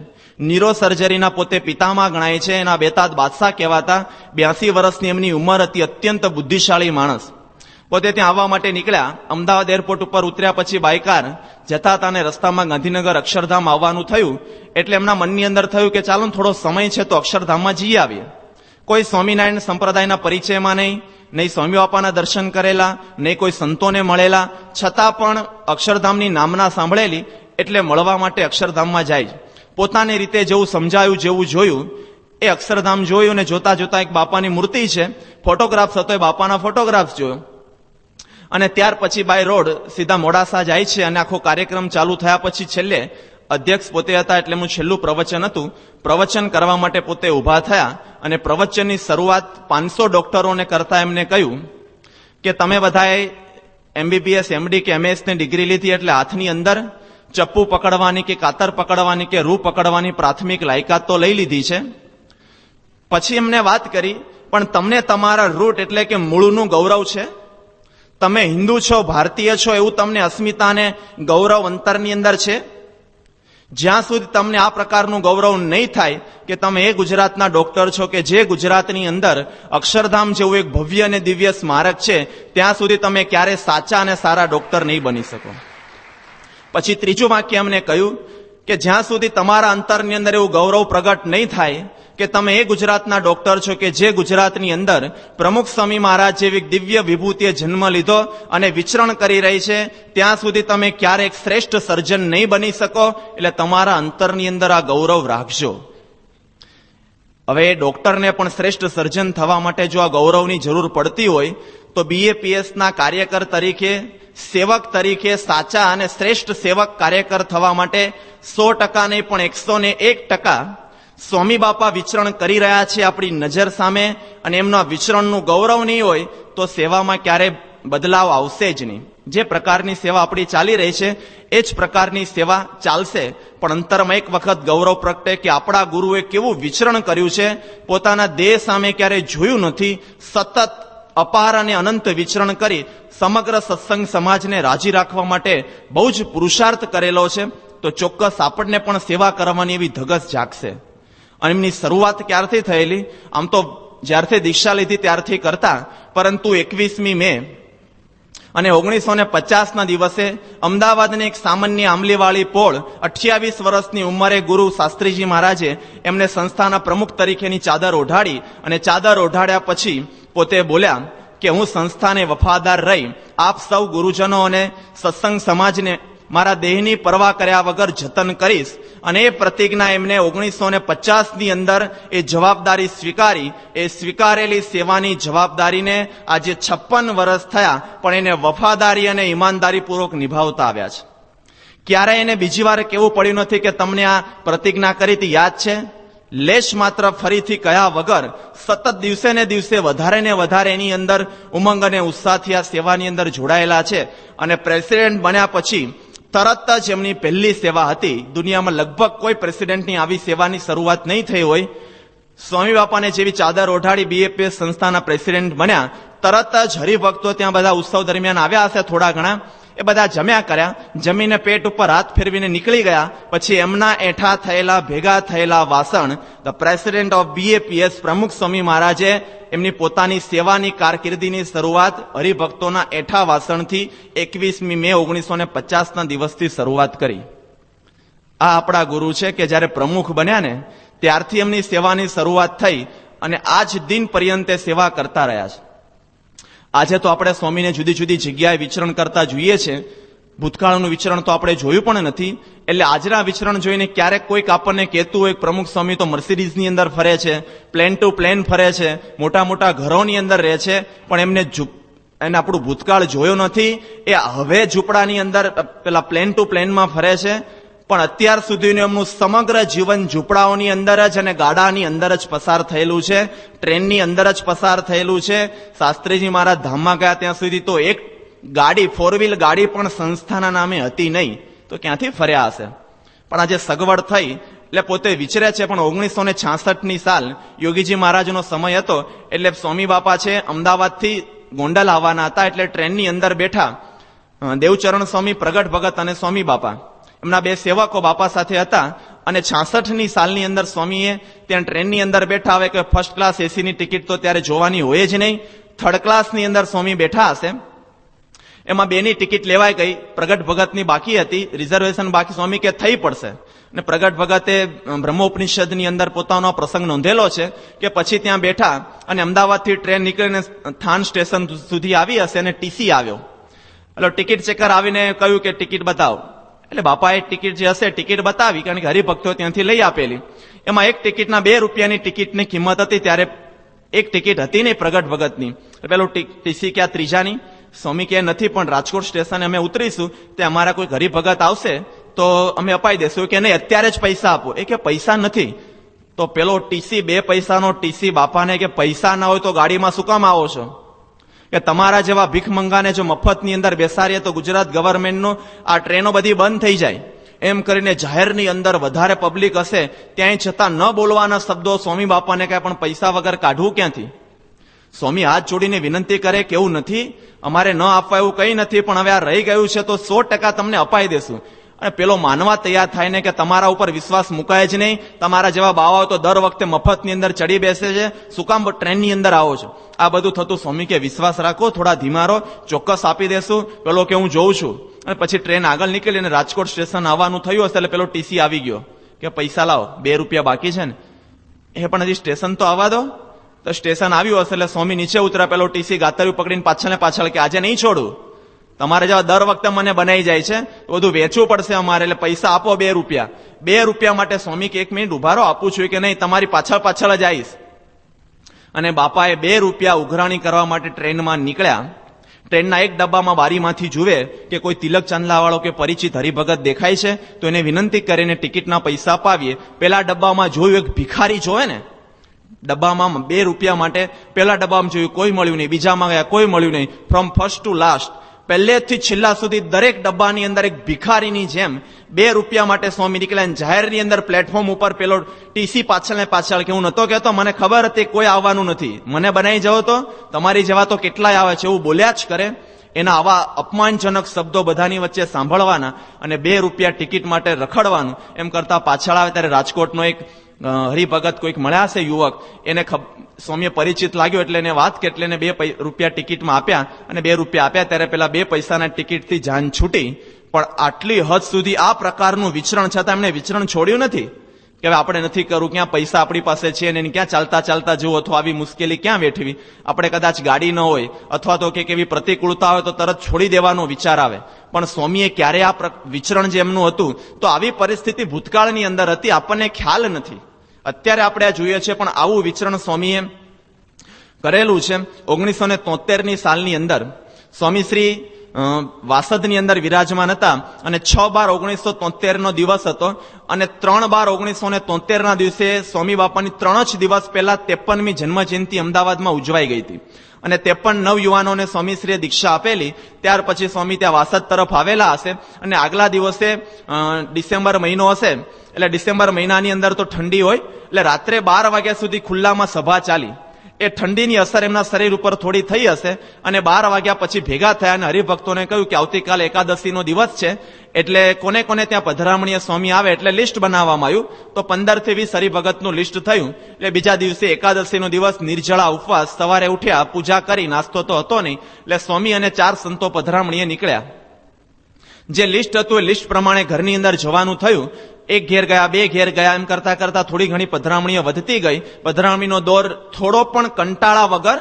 ન્યુરોસર્જરીના પોતે પિતામાં ગણાય છે. એના બેતાદ બાદશાહ કહેવાતા. 82 વર્ષની એમની ઉંમર હતી. અત્યંત બુદ્ધિશાળી માણસ. પોતે ત્યાં આવવા માટે નીકળ્યા. અમદાવાદ એરપોર્ટ ઉપર ઉતર્યા પછી બાયકાર જતા હતા અને રસ્તામાં ગાંધીનગર અક્ષરધામ આવવાનું થયું એટલે એમના મનની અંદર થયું કે ચાલો થોડો સમય છે તો અક્ષરધામમાં જઈ આવીએ. કોઈ સ્વામિનારાયણ સંપ્રદાયના પરિચયમાં નહીં સ્વામી બાપાના દર્શન કરેલા, નહીં કોઈ સંતોને મળેલા, છતાં પણ અક્ષરધામની નામના સાંભળેલી એટલે મળવા માટે અક્ષરધામમાં જાય. પોતાની રીતે જેવું સમજાયું, જેવું જોયું એ અક્ષરધામ જોયું અને જોતા જોતા એક બાપાની મૂર્તિ છે, ફોટોગ્રાફ્સ હતો, એ બાપાના ફોટોગ્રાફ્સ જોયો અને ત્યાર પછી બાય રોડ સીધા મોડાસા જાય છે. અને આખો કાર્યક્રમ ચાલુ થયા પછી છેલ્લે અધ્યક્ષ પોતે હતા એટલે એમનું છેલ્લું પ્રવચન હતું. પ્રવચન કરવા માટે પોતે ઊભા થયા અને પ્રવચનની શરૂઆત 500 ડોક્ટરોને કરતા એમને કહ્યું કે તમે બધાએ MBBS, MD કે MS ની ડિગ્રી લીધી એટલે હાથની અંદર ચપ્પુ પકડવાની કે કાતર પકડવાની કે રૂ પકડવાની પ્રાથમિક લાયકાત તો લઈ લીધી છે. પછી એમને વાત કરી પણ તમને તમારા રૂટ એટલે કે મૂળનું ગૌરવ છે? તમે હિન્દુ છો, ભારતીય છો એવું તમને અસ્મિતા અને ગૌરવ અંતરની અંદર છે? જ્યાં સુધી તમને આ પ્રકારનું ગૌરવ નહીં થાય કે તમે એ ગુજરાતના ડોક્ટર છો કે જે ગુજરાતની અંદર અક્ષરધામ જેવું એક ભવ્ય અને દિવ્ય સ્મારક છે, ત્યાં સુધી તમે ક્યારે સાચા અને સારા ડોક્ટર નહીં બની શકો. પછી ત્રીજું વાક્ય એમને કહ્યું કે જ્યાં સુધી તમારા અંતરની અંદર એવું ગૌરવ પ્રગટ નહીં થાય કે તમે એ ગુજરાતના ડોક્ટર છો કે જે ગુજરાતની અંદર પ્રમુખ સ્વામી મહારાજ જેવી દિવ્ય વિભૂતિએ જન્મ લીધો અને વિચરણ કરી રહી છે, ત્યાં સુધી તમે ક્યારેક શ્રેષ્ઠ સર્જન નહીં બની શકો. એટલે તમારા અંતરની અંદર આ ગૌરવ રાખજો. હવે એ ડોક્ટરને પણ શ્રેષ્ઠ સર્જન થવા માટે જો આ ગૌરવની જરૂર પડતી હોય તો BAPS ના કાર્યકર તરીકે, સેવક તરીકે સાચા અને શ્રેષ્ઠ સેવક કાર્યકર થવા માટે 100% નહીં પણ 101% સ્વામી બાપા વિચરણ કરી રહ્યા છે આપણી નજર સામે અને એમના વિચરણનું ગૌરવ નહીં હોય તો સેવામાં ક્યારેય બદલાવ આવશે જ નહીં. જે પ્રકારની સેવા આપણી ચાલી રહી છે એ જ પ્રકારની સેવા ચાલશે, પણ અંતરમાં એક વખત ગૌરવ પ્રગટે કે આપણા ગુરુએ કેવું વિચરણ કર્યું છે, પોતાના દેહ સામે ક્યારેય જોયું નથી, સતત અપાર અને અનંત વિચરણ કરી સમગ્ર સત્સંગ સમાજને રાજી રાખવા માટે બહુ જ પુરુષાર્થ કરેલો છે. તો ચોક્કસ આપણને પણ સેવા કરવાની એવી ધગસ જાગશે. અને એમની શરૂઆત ક્યારથી થયેલી? આમ તો જ્યારથી દીક્ષા લીધી ત્યારથી કરતા, પરંતુ 21મી મે અને 1950ના દિવસે અમદાવાદની એક સામાન્ય આંબલીવાળી પોળ 28 વર્ષની ઉંમરે ગુરુ શાસ્ત્રીજી મહારાજે એમને સંસ્થાના પ્રમુખ તરીકેની ચાદર ઓઢાડી અને ચાદર ઓઢાડ્યા પછી પોતે બોલ્યા કે હું સંસ્થાને વફાદાર રહી આપ સૌ ગુરુજનો અને સત્સંગ સમાજને મારા દેહની પરવા કર્યા વગર જતન કરીશ. અને એ પ્રતિજ્ઞા એમને 1950ની અંદર એ જવાબદારી સ્વીકારી. એ સ્વીકારેલી સેવાની જવાબદારીને આજે 56 વર્ષ થયા પણ એને વફાદારી અને ઈમાનદારીપૂર્વક નિભાવતા આવ્યા છે. ક્યારેય એને બીજી વાર કહેવું પડ્યું નથી કે તમને આ પ્રતિજ્ઞા કરી હતી યાદ છે? લેશ માત્ર ફરીથી કયા વગર સતત દિવસે ને દિવસે વધારે ને વધારે એની અંદર ઉમંગ અને ઉત્સાહથી આ સેવાની અંદર જોડાયેલા છે. અને પ્રેસિડેન્ટ બન્યા પછી તરત જ એમની પહેલી સેવા હતી. દુનિયામાં લગભગ કોઈ પ્રેસિડેન્ટની આવી સેવાની શરૂઆત નહીં થઈ હોય. સ્વામી બાપાને જેવી ચાદર ઓઢાડી BAPS સંસ્થાના પ્રેસિડેન્ટ બન્યા, તરત જ હરિભક્તો ત્યાં બધા ઉત્સવ દરમિયાન આવ્યા હશે થોડા ઘણા, એ બધા જમ્યા કર્યા, જમીને પેટ ઉપર હાથ ફેરવીને નીકળી ગયા. પછી એમના એઠા થયેલા ભેગા થયેલા વાસણ ધ પ્રેસિડેન્ટ ઓફ BAPS પ્રમુખ સ્વામી મહારાજે એમની પોતાની સેવાની કારકિર્દીની શરૂઆત હરિભક્તોના એઠા વાસણથી 21મી મે 1950ના દિવસથી શરૂઆત કરી. આ આપણા ગુરુ છે કે જ્યારે પ્રમુખ બન્યા ને ત્યારથી એમની સેવાની શરૂઆત થઈ અને આજ દિન પર્યંતે સેવા કરતા રહ્યા છે. આજે તો આપણે સ્વામીને જુદી જુદી જગ્યાએ વિચરણ કરતા જોઈએ છે. ભૂતકાળનું વિચરણ તો આપણે જોયું પણ નથી. એટલે આજના વિચરણ જોઈને ક્યારેક કોઈક આપણને કહેતું હોય પ્રમુખ સ્વામી તો મર્સિડીઝની અંદર ફરે છે, પ્લેન ટુ પ્લેન ફરે છે, મોટા મોટા ઘરોની અંદર રહે છે, પણ એમને એને આપણું ભૂતકાળ જોયો નથી. એ હવે ઝૂંપડાની અંદર પેલા પ્લેન ટુ પ્લેનમાં ફરે છે, પણ અત્યાર સુધીનું એમનું સમગ્ર જીવન ઝૂંપડાઓની અંદર જ અને ગાડાની અંદર જ પસાર થયેલું છે, ટ્રેનની અંદર જ પસાર થયેલું છે. શાસ્ત્રીજી મહારાજ ધામમાં ગયા ત્યાં સુધી તો એક ગાડી, 4 વ્હીલ ગાડી પણ સંસ્થાના નામે હતી નહીં, તો ક્યાંથી ફર્યા હશે. પણ આજે સગવડ થઈ એટલે પોતે વિચરે છે. પણ 1966ની સાલ યોગીજી મહારાજનો સમય હતો એટલે સ્વામી બાપા છે અમદાવાદથી ગોંડલ આવવાના હતા. એટલે ટ્રેનની અંદર બેઠા દેવચરણ સ્વામી, પ્રગટ ભગત અને સ્વામી બાપા એમના બે સેવકો બાપા સાથે હતા અને 66ની સાલની અંદર સ્વામીએ ત્યાં ટ્રેનની અંદર બેઠા. હવે કે ફર્સ્ટ ક્લાસ એસીની ટિકિટ તો ત્યારે જોવાની હોય જ નહીં, થર્ડ ક્લાસની અંદર સ્વામી બેઠા હશે. એમાં બેની ટિકિટ લેવાઈ ગઈ, પ્રગટ ભગતની બાકી હતી, રિઝર્વેશન બાકી. સ્વામી કે થઈ પડશે. અને પ્રગટ ભગતે બ્રહ્મોપનિષદની અંદર પોતાનો પ્રસંગ નોંધેલો છે કે પછી ત્યાં બેઠા અને અમદાવાદથી ટ્રેન નીકળીને થાન સ્ટેશન સુધી આવી હશે અને ટીસી આવ્યો. એટલે ટિકિટ ચેકર આવીને કહ્યું કે ટિકિટ બતાવો. એટલે બાપાએ ટિકિટ જે હશે ટીકીટ બતાવી, કારણ કે હરિભક્તો ત્યાંથી લઈ આપેલી. એમાં એક ટિકિટના 2 રૂપિયાની ટિકિટની કિંમત હતી. ત્યારે એક ટિકિટ હતી નહીં પ્રગટ ભગતની. પેલું ટીસી ક્યાં ત્રીજાની? સ્વામી કે નથી, પણ રાજકોટ સ્ટેશને અમે ઉતરીશું, તે અમારા કોઈ હરિભગત આવશે તો અમે અપાઈ દેશું. કે નહીં, અત્યારે જ પૈસા આપો. એ કે પૈસા નથી. તો પેલો ટીસી 2 પૈસાનો ટીસી બાપાને કે પૈસા ના હોય તો ગાડીમાં શું કામ આવો છો? કે તમારા જેવા ભીખ મંગાને જો મફતની અંદર બેસાડીએ તો ગુજરાત ગવર્મેન્ટનું આ ટ્રેનો બધી બંધ થઈ જાય. એમ કરીને જાહેરની અંદર વધારે પબ્લિક હશે ત્યાંય છતાં ન બોલવાના શબ્દો સ્વામી બાપાને કહે, પણ પૈસા વગર કાઢવું ક્યાંથી? સ્વામી હાથ જોડીને વિનંતી કરે કે એવું નથી, અમારે ન આપવા એવું કંઈ નથી, પણ હવે આ રહી ગયું છે તો 100% તમને અપાઈ દેશું. અને પેલો માનવા તૈયાર થાય ને કે તમારા ઉપર વિશ્વાસ મુકાય જ નહીં, તમારા જેવા બાવાઓ તો દર વખતે મફતની અંદર ચડી બેસે છે, શું કામ ટ્રેનની અંદર આવો છો? આ બધું થતું. સ્વામી કે વિશ્વાસ રાખો, થોડા ધીમા રહો, ચોક્કસ આપી દેશું. પેલો કે હું જોઉં છું. અને પછી ટ્રેન આગળ નીકળી અને રાજકોટ સ્ટેશન આવવાનું થયું હશે એટલે પેલો ટીસી આવી ગયો કે પૈસા લાવો, 2 રૂપિયા બાકી છે ને. એ પણ હજી સ્ટેશન તો આવવા દો. તો સ્ટેશન આવ્યું હશે એટલે સ્વામી નીચે ઉતર્યા. પેલો ટીસી ગાતર્યું પકડીને પાછળ કે આજે નહીં છોડું, તમારે જેવા દર વખતે મને બનાવી જાય છે, બધું વેચવું પડશે અમારે, એટલે પૈસા આપો 2 રૂપિયા. 2 રૂપિયા માટે સ્વામી કે 1 મિનિટ ઉભા રહો, આપું છું. કે નહીં, તમારી પાછળ જ આવીશ. અને બાપાએ 2 રૂપિયા ઉઘરાણી કરવા માટે ટ્રેનમાં નીકળ્યા. ટ્રેનના એક ડબ્બામાં બારીમાંથી જુએ કે કોઈ તિલક ચાંદલાવાળો કે પરિચિત હરિભગત દેખાય છે તો એને વિનંતી કરીને ટિકિટના પૈસા અપાવીએ. પેલા ડબ્બામાં જોયું એક ભિખારી જોવે ને, ડબ્બામાં 2 રૂપિયા માટે પેલા ડબ્બામાં જોયું, કોઈ મળ્યું નહીં. બીજામાં ગયા, કોઈ મળ્યું નહીં. ફ્રોમ ફર્સ્ટ ટુ લાસ્ટ, પહેલેથી છેલ્લા સુધી દરેક ડબ્બાની અંદર એક ભિખારીની જેમ 2 રૂપિયા માટે સ્વામી નીકળ્યા. જાહેરની અંદર પ્લેટફોર્મ ઉપર પેલો ટીસી પાછળ કે હું નતો કહેતો, મને ખબર હતી કોઈ આવવાનું નથી, મને બનાવી જાઓ તો તમારી જેવા તો કેટલાય આવે છે, એવું બોલ્યા જ કરે. એના આવા અપમાનજનક શબ્દો બધાની વચ્ચે સાંભળવાના અને 2 રૂપિયા ટિકિટ માટે રખડવાનું. એમ કરતા પાછળ આવે ત્યારે રાજકોટનો એક હરિભગત કોઈક મળ્યા છે યુવક, એને સ્વામીએ પરિચિત લાગ્યો એટલે એને વાત કે એટલે એને 2 રૂપિયા ટિકિટમાં આપ્યા. અને 2 રૂપિયા આપ્યા ત્યારે પેલા 2 પૈસાના ટિકિટથી જાન છૂટી. પણ આટલી હદ સુધી આ પ્રકારનું વિચરણ છતાં એમણે વિચરણ છોડ્યું નથી કે હવે આપણે નથી કરવું, ક્યાં પૈસા આપણી પાસે છે ને ક્યાં ચાલતા જવું, અથવા આવી મુશ્કેલી ક્યાં વેઠવી. આપણે કદાચ ગાડી ન હોય અથવા તો કે એવી પ્રતિકૂળતા હોય તો તરત છોડી દેવાનો વિચાર આવે. પણ સ્વામીએ ક્યારે આ વિચરણ જે એમનું હતું, તો આવી પરિસ્થિતિ ભૂતકાળની અંદર હતી, આપણને ખ્યાલ નથી. અત્યારે આપણે આ જોઈએ છીએ, પણ આવું વિચરણ સ્વામીએ કરેલું છે. 1973ની સાલની અંદર સ્વામી શ્રી વાસદની અંદર વિરાજમાન હતા અને 6/12/1973 દિવસ હતો. અને 3/12/1973 દિવસે સ્વામી બાપાની 3 જ દિવસ પહેલા 53મી જન્મજયંતિ અમદાવાદમાં ઉજવાઈ ગઈ હતી. અને 53 નવયુવાનોને સ્વામીશ્રીએ દીક્ષા આપેલી. ત્યાર પછી સ્વામી ત્યાં વાસદ તરફ આવેલા હશે અને આગલા દિવસે ડિસેમ્બર મહિનો હશે, એટલે ડિસેમ્બર મહિનાની અંદર તો ઠંડી હોય, એટલે રાત્રે 12 વાગ્યા સુધી ખુલ્લામાં સભા ચાલી. એ ઠંડીની અસર એમના શરીર ઉપર થોડી થઈ હશે અને 12 વાગ્યા પછી ભેગા થયા અને હરિભક્તોને કહ્યું કે આવતીકાલે એકાદશીનો દિવસ છે, એટલે કોને કોને ત્યાં પધરામણીય સ્વામી આવે એટલે લિસ્ટ બનાવવામાં આવ્યું. તો 15 થી 20 હરિભગતનું લિસ્ટ થયું. એટલે બીજા દિવસે એકાદશીનો દિવસ નિર્જળા ઉપવાસ, સવારે ઉઠ્યા, પૂજા કરી, નાસ્તો તો હતો નહીં, એટલે સ્વામી અને 4 સંતો પધરામણીએ નીકળ્યા. જે લિસ્ટ હતું એ લિસ્ટ પ્રમાણે ઘરની અંદર જવાનું થયું. 1 ઘેર ગયા, 2 ઘેર ગયા, એમ કરતા કરતા થોડી ઘણી પધરામણીઓ વધતી ગઈ. પધરામણીનો દોર થોડો પણ કંટાળા વગર,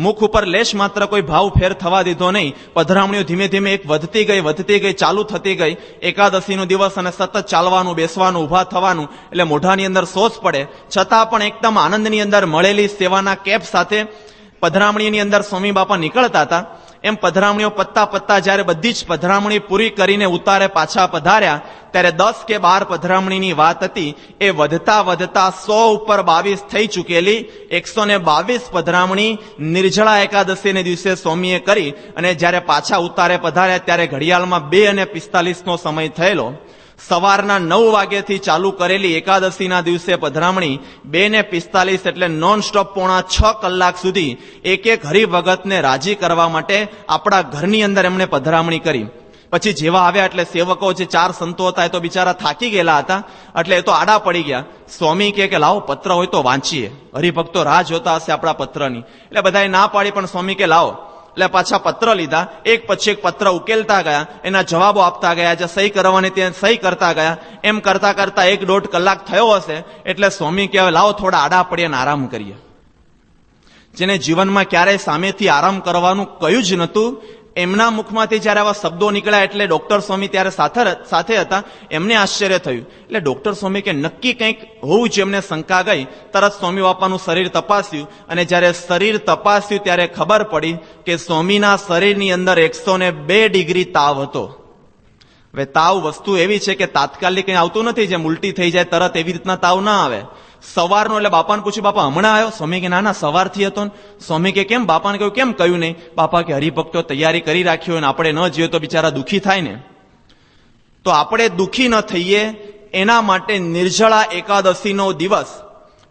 મુખ ઉપર લેશ માત્ર કોઈ ભાવ ફેર થવા દીધો નહીં. પધરામણીઓ ધીમે ધીમે એક વધતી ગઈ, ચાલુ થતી ગઈ. એકાદશીનો દિવસ અને સતત ચાલવાનું, બેસવાનું, ઉભા થવાનું, એટલે મોઢાની અંદર સોસ પડે, છતાં પણ એકદમ આનંદની અંદર મળેલી સેવાના કેપ સાથે પધરામણીની અંદર સ્વામી બાપા નીકળતા હતા. એમ પધરામણીઓ પત્તા જયારે બધી જ પધરામણી પૂરી કરીને ઉતારે પાછા પધાર્યા ત્યારે 10 કે 12 પધરામણીની વાત હતી. એ વધતા 100 ઉપર 22 થઈ ચૂકેલી. 122 પધરામણી નિર્જળા એકાદશીને દિવસે સ્વામીએ કરી. અને જયારે પાછા ઉતારે પધાર્યા ત્યારે ઘડિયાળમાં 2:45 સમય થયેલો. સવારના 9 વાગ્યાથી ચાલુ કરેલી એકાદશીના દિવસે પધરામણી 2:45 એટલે નોન સ્ટોપ 5.5 કલાક સુધી એક હરિભગતને રાજી કરવા માટે આપણા ઘરની અંદર એમણે પધરામણી કરી. પછી જેવા આવ્યા એટલે સેવકો જે 4 સંતો હતા એ તો બિચારા થાકી ગયેલા હતા, એટલે એ તો આડા પડી ગયા. સ્વામી કે લાવો પત્ર હોય તો વાંચીએ, હરિભક્તો રાહ જોતા હશે આપણા પત્રની. એટલે બધાએ ના પાડી, પણ સ્વામી કે લાવો. એટલે પાછા પત્ર લીધા, એક પછી એક પત્ર ઉકેલતા ગયા, એના જવાબો આપતા ગયા, જે સહી કરવાની ત્યાં સહી કરતા ગયા. એમ કરતા કરતા 1-1.5 કલાક થયો હશે એટલે સ્વામી કહેવાય લાવો થોડા આડા પડીએ અને આરામ કરીએ. જેને જીવનમાં ક્યારેય સામેથી આરામ કરવાનું કહ્યું જ નહોતું, એમના મુખમાંથી જયારે આવા શબ્દો નીકળ્યા એટલે ડોક્ટર સ્વામી ત્યારે સાથે હતા, એમને આશ્ચર્ય થયું. એટલે ડોક્ટર સ્વામી કે નક્કી કંઈક હોવું છે, એમને શંકા ગઈ. તરત સ્વામી બાપાનું શરીર તપાસ્યું, અને જયારે શરીર તપાસ્યું ત્યારે ખબર પડી કે સ્વામીના શરીરની અંદર 102 ડિગ્રી તાવ હતો. હવે તાવ વસ્તુ એવી છે કે તાત્કાલિક કંઈ આવતું નથી, જેમ ઉલટી થઈ જાય તરત એવી રીતના તાવ ના આવે. સવારનો એટલે બાપાને પૂછ્યું, બાપા હમણાં આવ્યો? સ્વામી કે ના સવારથી હતો. સ્વામી કે કેમ? બાપાને કહ્યું કેમ કહ્યું નહીં? બાપા કે હરિભક્તો તૈયારી કરી રાખ્યો અને આપણે ન જઈએ તો બિચારા દુઃખી થાય ને. તો આપણે દુઃખી ન થઈએ એના માટે નિર્જળા એકાદશીનો દિવસ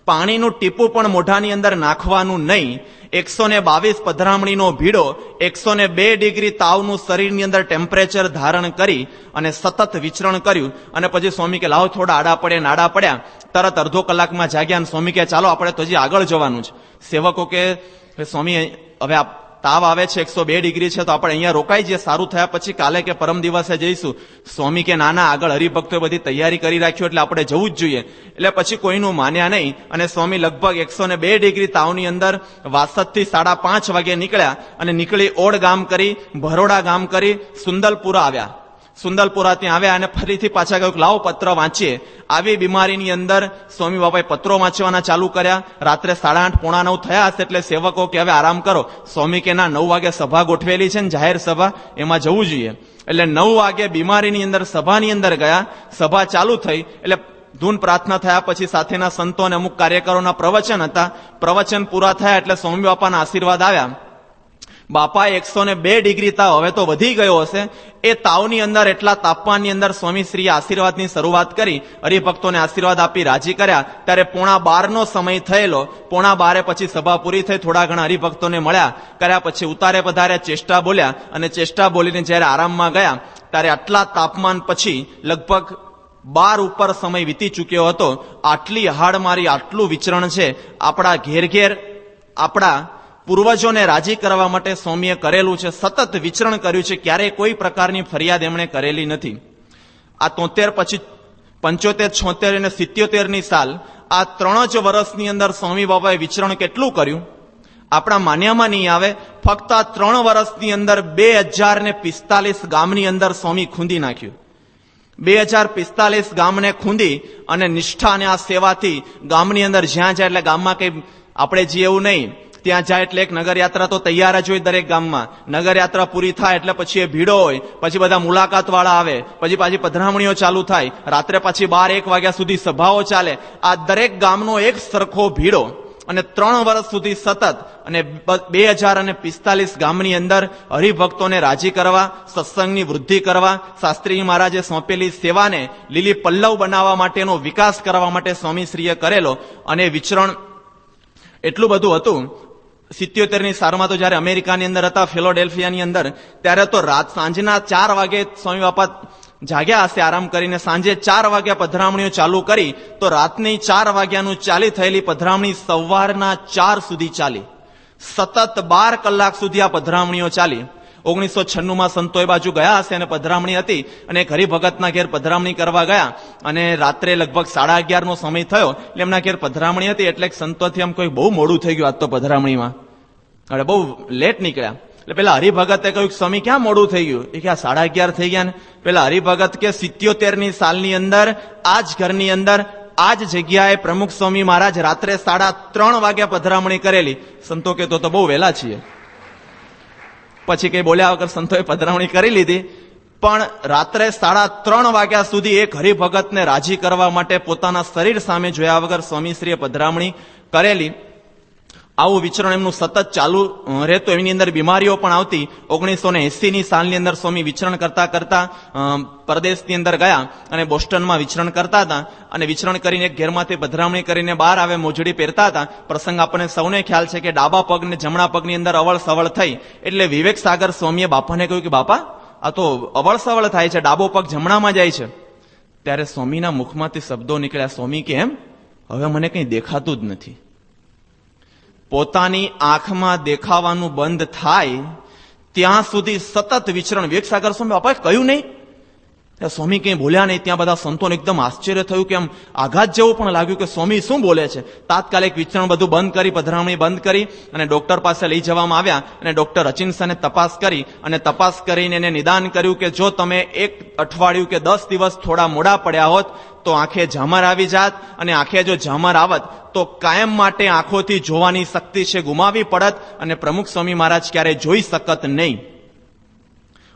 પાણીનું ટીપું પણ મોઢાની અંદર નાખવાનું નહીં. 122 પધરામણીનો ભીડો, 102 ડિગ્રી તાવનું શરીરની અંદર ટેમ્પરેચર ધારણ કરી અને સતત વિચરણ કર્યું. અને પછી સ્વામી કે લાવો થોડા આડા પડે, નાડા પડ્યા. તરત અડધો કલાકમાં જાગ્યા. સ્વામી કે ચાલો આપણે તો હજી આગળ જવાનું છે. સેવકો કે સ્વામી હવે તાવ આવે છે, 102 ડિગ્રી છે, તો આપણે અહીંયા રોકાઈ જઈએ, સારું થયા પછી કાલે કે પરમ દિવસે જઈશું. સ્વામી કે નાના, આગળ હરિભક્તોએ બધી તૈયારી કરી રાખ્યો એટલે આપણે જવું જ જોઈએ. એટલે પછી કોઈનું માન્યા નહીં અને સ્વામી લગભગ 102 ડિગ્રી તાવની અંદર વાસદથી 5:30 વાગે નીકળ્યા અને નીકળી ઓડ ગામ કરી, ભરોડા ગામ કરી, સુંદલપુરા આવ્યા. સુંદલપુરા ત્યાં આવ્યા અને ફરીથી પાછા કહ્યું લાવો પત્ર વાંચીએ. આવી બીમારીની અંદર સ્વામી બાપાએ પત્રો વાંચવાના ચાલુ કર્યા. રાત્રે 8:30 પોણા 9 થયા હશે એટલે સેવકો કે હવે આરામ કરો. સ્વામી કે ના, 9 વાગે સભા ગોઠવેલી છે ને, જાહેર સભા, એમાં જવું જોઈએ. એટલે 9 વાગે બીમારીની અંદર સભાની અંદર ગયા. સભા ચાલુ થઈ એટલે ધૂન પ્રાર્થના થયા પછી સાથેના સંતો અને અમુક કાર્યકરોના પ્રવચન હતા. પ્રવચન પૂરા થયા એટલે સ્વામી બાપાના આશીર્વાદ આવ્યા. બાપાએ 102 ડિગ્રી તાવ હવે તો વધી ગયો હશે. એ તાવની અંદર, એટલા તાપમાનની અંદર સ્વામીશ્રીએ આશીર્વાદની શરૂઆત કરી, હરિભક્તોને આશીર્વાદ આપી રાજી કર્યા. ત્યારે 11:15 સમય થયેલો. 11:12 પછી સભા પૂરી થઈ, થોડા ઘણા હરિભક્તોને મળ્યા કર્યા પછી ઉતારે પધારે ચેષ્ટા બોલ્યા અને ચેષ્ટા બોલીને જયારે આરામમાં ગયા ત્યારે આટલા તાપમાન પછી લગભગ 12 ઉપર સમય વીતી ચૂક્યો હતો. આટલી હાડમારી, આટલું વિચરણ છે આપણા ઘેર આપણા પૂર્વજોને રાજી કરવા માટે સ્વામીએ કરેલું છે. સતત વિચરણ કર્યું છે, ક્યારેય કોઈ પ્રકારની ફરિયાદ એમણે કરેલી નથી. આ 73 પછી 75, 76 અને 77ની સાલ, આ 3 જ વર્ષની અંદર સ્વામી બાબાએ વિચરણ કેટલું કર્યું આપણા માન્યામાં નહીં આવે. ફક્ત આ 3 વર્ષની અંદર 2045 ગામની અંદર સ્વામી ખૂંદી નાખ્યું. 2045 ગામને ખૂંદી અને નિષ્ઠા અને આ સેવાથી ગામની અંદર જ્યાં જાય એટલે ગામમાં કઈ આપણે જે એવું નહીં, ત્યાં જાય એટલે એક નગરયાત્રા તો તૈયાર જ હોય દરેક ગામમાં. નગરયાત્રા પૂરી થાય એટલે પછી એ ભીડો હોય, પછી બધા મુલાકાત વાળા આવે, પછી પાછી પધરામણીઓ ચાલુ થાય, રાત્રે પછી 12-1 વાગ્યા સુધી સભાઓ ચાલે. આ દરેક ગામનો એક સરખો ભીડો અને 3 વર્ષ સુધી સતત અને 2045 ગામની અંદર હરિભક્તોને રાજી કરવા, સત્સંગની વૃદ્ધિ કરવા, શાસ્ત્રી મહારાજે સોંપેલી સેવાને લીલી પલ્લવ બનાવવા માટેનો વિકાસ કરવા માટે સ્વામીશ્રીએ કરેલો. અને વિચરણ એટલું બધું હતું. 77ની સાલમાં તો જયારે અમેરિકાની અંદર હતા, ફિલાડેલ્ફિયાની અંદર, ત્યારે તો સાંજના 4 વાગે સ્વામી બાપા જાગ્યા હશે આરામ કરીને. સાંજે 4 વાગ્યા પધરામણીઓ ચાલુ કરી તો રાતની 4 વાગ્યાનું ચાલી થયેલી પધરામણી સવારના 4 સુધી ચાલી. સતત 12 કલાક સુધી આ પધરામણીઓ ચાલી. 1996માં સંતો એ બાજુ ગયા હશે અને પધરામણી હતી અને એક હરિભગતના ઘેર પધરામણી કરવા ગયા અને રાત્રે લગભગ 11:30નો સમય થયો એટલે એમના ઘેર પધરામણી હતી. એટલે સંતોથી આમ કોઈ બહુ મોડું થઈ ગયું આજ તો પધરામણીમાં, એટલે બહુ લેટ નીકળ્યા. એટલે પેલા હરિભગતે કહ્યું સ્વામી ક્યાં મોડું થઈ ગયું? એ કે 11:30 થઈ ગયા ને. પેલા હરિભગત કે 77ની સાલની અંદર આ જ ઘરની અંદર આ જ જગ્યાએ પ્રમુખ સ્વામી મહારાજ રાત્રે 3:30 વાગ્યા પધરામણી કરેલી. સંતો કે તો બહુ વહેલા છીએ. પછી કઈ બોલ્યા વગર સંતોએ પધરામણી કરી લીધી. પણ રાત્રે 3:30 વાગ્યા સુધી એક હરિભગતને રાજી કરવા માટે પોતાના શરીર સામે જોયા વગર સ્વામીશ્રીએ પધરામણી કરેલી. આવું વિચરણ એમનું સતત ચાલુ રહેતું. એની અંદર બીમારીઓ પણ આવતી. 1980ની સાલની અંદર સ્વામી વિચરણ કરતા કરતા પરદેશની અંદર ગયા અને બોસ્ટનમાં વિચરણ કરતા હતા. અને વિચરણ કરીને એક ઘેરમાંથી પધરામણી કરીને બહાર આવે, મોજડી પહેરતા હતા. પ્રસંગ આપણને સૌને ખ્યાલ છે કે ડાબા પગ ને જમણા પગની અંદર અવળ સવળ થઈ એટલે વિવેક સાગર સ્વામીએ બાપાને કહ્યું કે બાપા આ તો અવળસવળ થાય છે, ડાબો પગ જમણામાં જાય છે. ત્યારે સ્વામીના મુખમાંથી શબ્દો નીકળ્યા, સ્વામી કે એમ હવે મને કંઈ દેખાતું જ નથી. પોતાની આંખમાં દેખાવાનું બંધ થાય ત્યાં સુધી સતત વિચરણ. વિવેકસાગર સ્વામી બાપાએ કહ્યું નહીં, સ્વામી કંઈ બોલ્યા નહીં. ત્યાં બધા સંતોને એકદમ આશ્ચર્ય થયું કે આમ આઘાત જેવું પણ લાગ્યું કે સ્વામી શું બોલે છે. તાત્કાલિક વિચરણ બધું બંધ કરી, પધરામણી બંધ કરી અને ડોક્ટર પાસે લઈ જવામાં આવ્યા. અને ડોક્ટર હચિન્સને તપાસ કરી અને તપાસ કરીને એને નિદાન કર્યું કે જો તમે 1 અઠવાડિયું કે 10 દિવસ થોડા મોડા પડ્યા હોત તો આંખે ઝામર આવી જાત, અને આંખે જો ઝામર આવત તો કાયમ માટે આંખોથી જોવાની શક્તિ છે ગુમાવી પડત અને પ્રમુખ સ્વામી મહારાજ ક્યારે જોઈ શકત નહીં.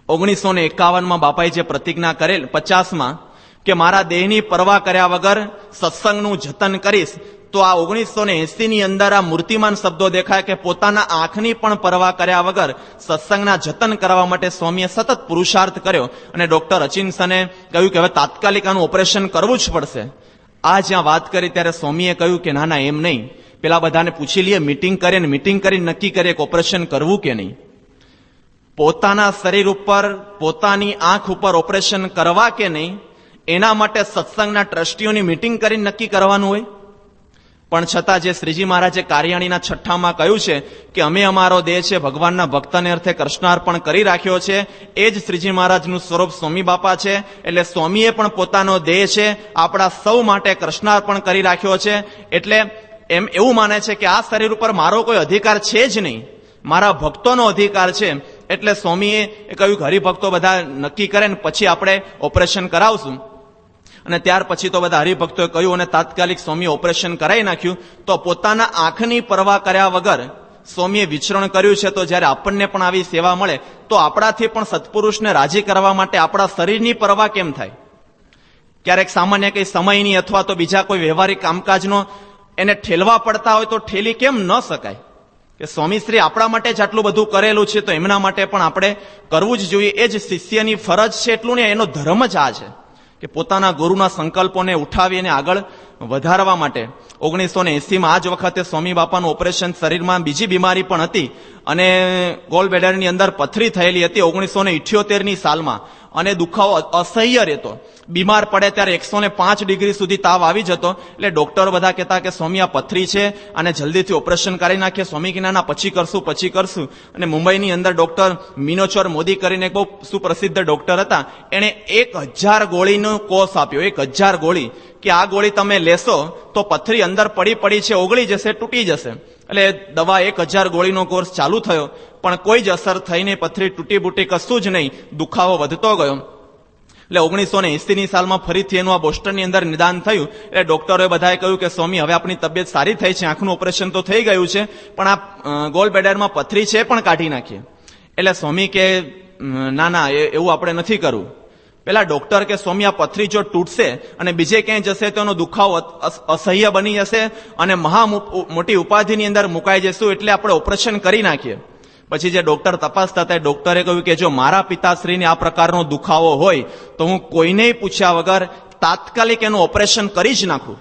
1951 બાપાએ જે પ્રતિજ્ઞા કરેલ, 50 કે મારા દેહની પરવા કર્યા વગર સત્સંગનું જતન કરીશ, તો આ 1980 અંદર આ મૂર્તિમાન શબ્દો દેખાય કે પોતાના આંખની પણ પરવા કર્યા વગર સત્સંગના જતન કરવા માટે સ્વામીએ સતત પુરુષાર્થ કર્યો. અને ડોક્ટર હચિન્સને કહ્યું કે હવે તાત્કાલિક આનું ઓપરેશન કરવું જ પડશે. આ જ્યાં વાત કરી ત્યારે સ્વામીએ કહ્યું કે ના એમ નહીં, પેલા બધાને પૂછી લઈએ, મીટિંગ કરીને નક્કી કરીએ કે ઓપરેશન કરવું કે નહીં. પોતાના શરીર ઉપર, પોતાની આંખ ઉપર ઓપરેશન કરવા કે નહીં, એના માટે સત્સંગના ટ્રસ્ટીઓની મીટિંગ કરીને નક્કી કરવાનું હોય. પણ છતાં જે શ્રીજી મહારાજે કાર્યાણીના 6માં કહ્યું છે કે અમે અમારો દેહ છે ભગવાનના ભક્તને અર્થે કૃષ્ણાર્પણ કરી રાખ્યો છે, એ જ શ્રીજી મહારાજનું સ્વરૂપ સ્વામી બાપા છે. એટલે સ્વામીએ પણ પોતાનો દેહ છે આપણા સૌ માટે કૃષ્ણાર્પણ કરી રાખ્યો છે. એટલે એમ એવું માને છે કે આ શરીર ઉપર મારો કોઈ અધિકાર છે જ નહીં, મારા ભક્તોનો અધિકાર છે. એટલે સ્વામીએ કહ્યું કે હરિભક્તો બધા નક્કી કરે ને પછી આપણે ઓપરેશન કરાવશું. અને ત્યાર પછી તો બધા હરિભક્તોએ કહ્યું અને તાત્કાલિક સ્વામીએ ઓપરેશન કરાવી નાખ્યું. તો પોતાના આંખની પરવા કર્યા વગર સ્વામીએ વિચરણ કર્યું છે. તો જ્યારે આપણને પણ આવી સેવા મળે તો આપણાથી પણ સત્પુરુષને રાજી કરવા માટે આપણા શરીરની પરવા કેમ થાય? ક્યારેક સામાન્ય કંઈ સમયની અથવા તો બીજા કોઈ વ્યવહારિક કામકાજનો એને ઠેલવા પડતા હોય તો ઠેલી કેમ ન શકાય? કે સ્વામીશ્રી આપણા માટે જ આટલું બધું કરેલું છે તો એમના માટે પણ આપણે કરવું જ જોઈએ. એ જ શિષ્યની ફરજ છે, એટલું ને એનો ધર્મ જ આ છે કે પોતાના ગુરુના સંકલ્પોને ઉઠાવી અને આગળ વધારવા માટે. 1980 આ જ વખતે સ્વામી બાપાનું ઓપરેશન, શરીરમાં બીજી બીમારી પણ હતી અને ગોલબ્લેડરની અંદર પથરી થયેલી હતી 1978 સાલમાં. અને દુખાવો અસહ્ય રહેતો. બીમાર પડે ત્યારે 105 ડિગ્રી સુધી તાવ આવી જતો. એટલે ડોક્ટરો બધા કહેતા કે સ્વામી આ પથરી છે અને જલ્દીથી ઓપરેશન કરી નાખીએ. સ્વામી કિનાના પછી કરશું. અને મુંબઈની અંદર ડોક્ટર મીનોચોર મોદી કરીને એક બહુ સુપ્રસિદ્ધ ડોક્ટર હતા, એણે 1000 ગોળીનો કોર્સ આપ્યો. 1000 ગોળી કે આ ગોળી તમે લેશો તો પથરી અંદર પડી છે, ઓગળી જશે, તૂટી જશે. એટલે દવા 1000 ગોળીનો કોર્સ ચાલુ થયો પણ કોઈ જ અસર થઈ નહીં. પથરી તૂટી બૂટી કશું જ નહીં, દુખાવો વધતો ગયો. એટલે 1980 સાલમાં ફરીથી એનું આ બોસ્ટનની અંદર નિદાન થયું. એટલે ડોક્ટરોએ બધાએ કહ્યું કે સ્વામી હવે આપણી તબિયત સારી થઈ છે, આંખનું ઓપરેશન તો થઈ ગયું છે પણ આ ગોલબ્લેડરમાં પથરી છે પણ કાઢી નાખીએ. એટલે સ્વામી કે ના એવું આપણે નથી કરવું. પેલા ડોક્ટર કે સ્વામી આ પથરી જો તૂટશે અને બીજે ક્યાંય જશે તો એનો દુખાવો અસહ્ય બની જશે અને મોટી ઉપાધિની અંદર મુકાઈ જશું, એટલે આપણે ઓપરેશન કરી નાખીએ. પછી જે ડોક્ટર તપાસતા હતા ડોક્ટરે કહ્યું કે જો મારા પિતાશ્રીને આ પ્રકારનો દુખાવો હોય તો હું કોઈને પૂછ્યા વગર તાત્કાલિક એનું ઓપરેશન કરી જ નાખું.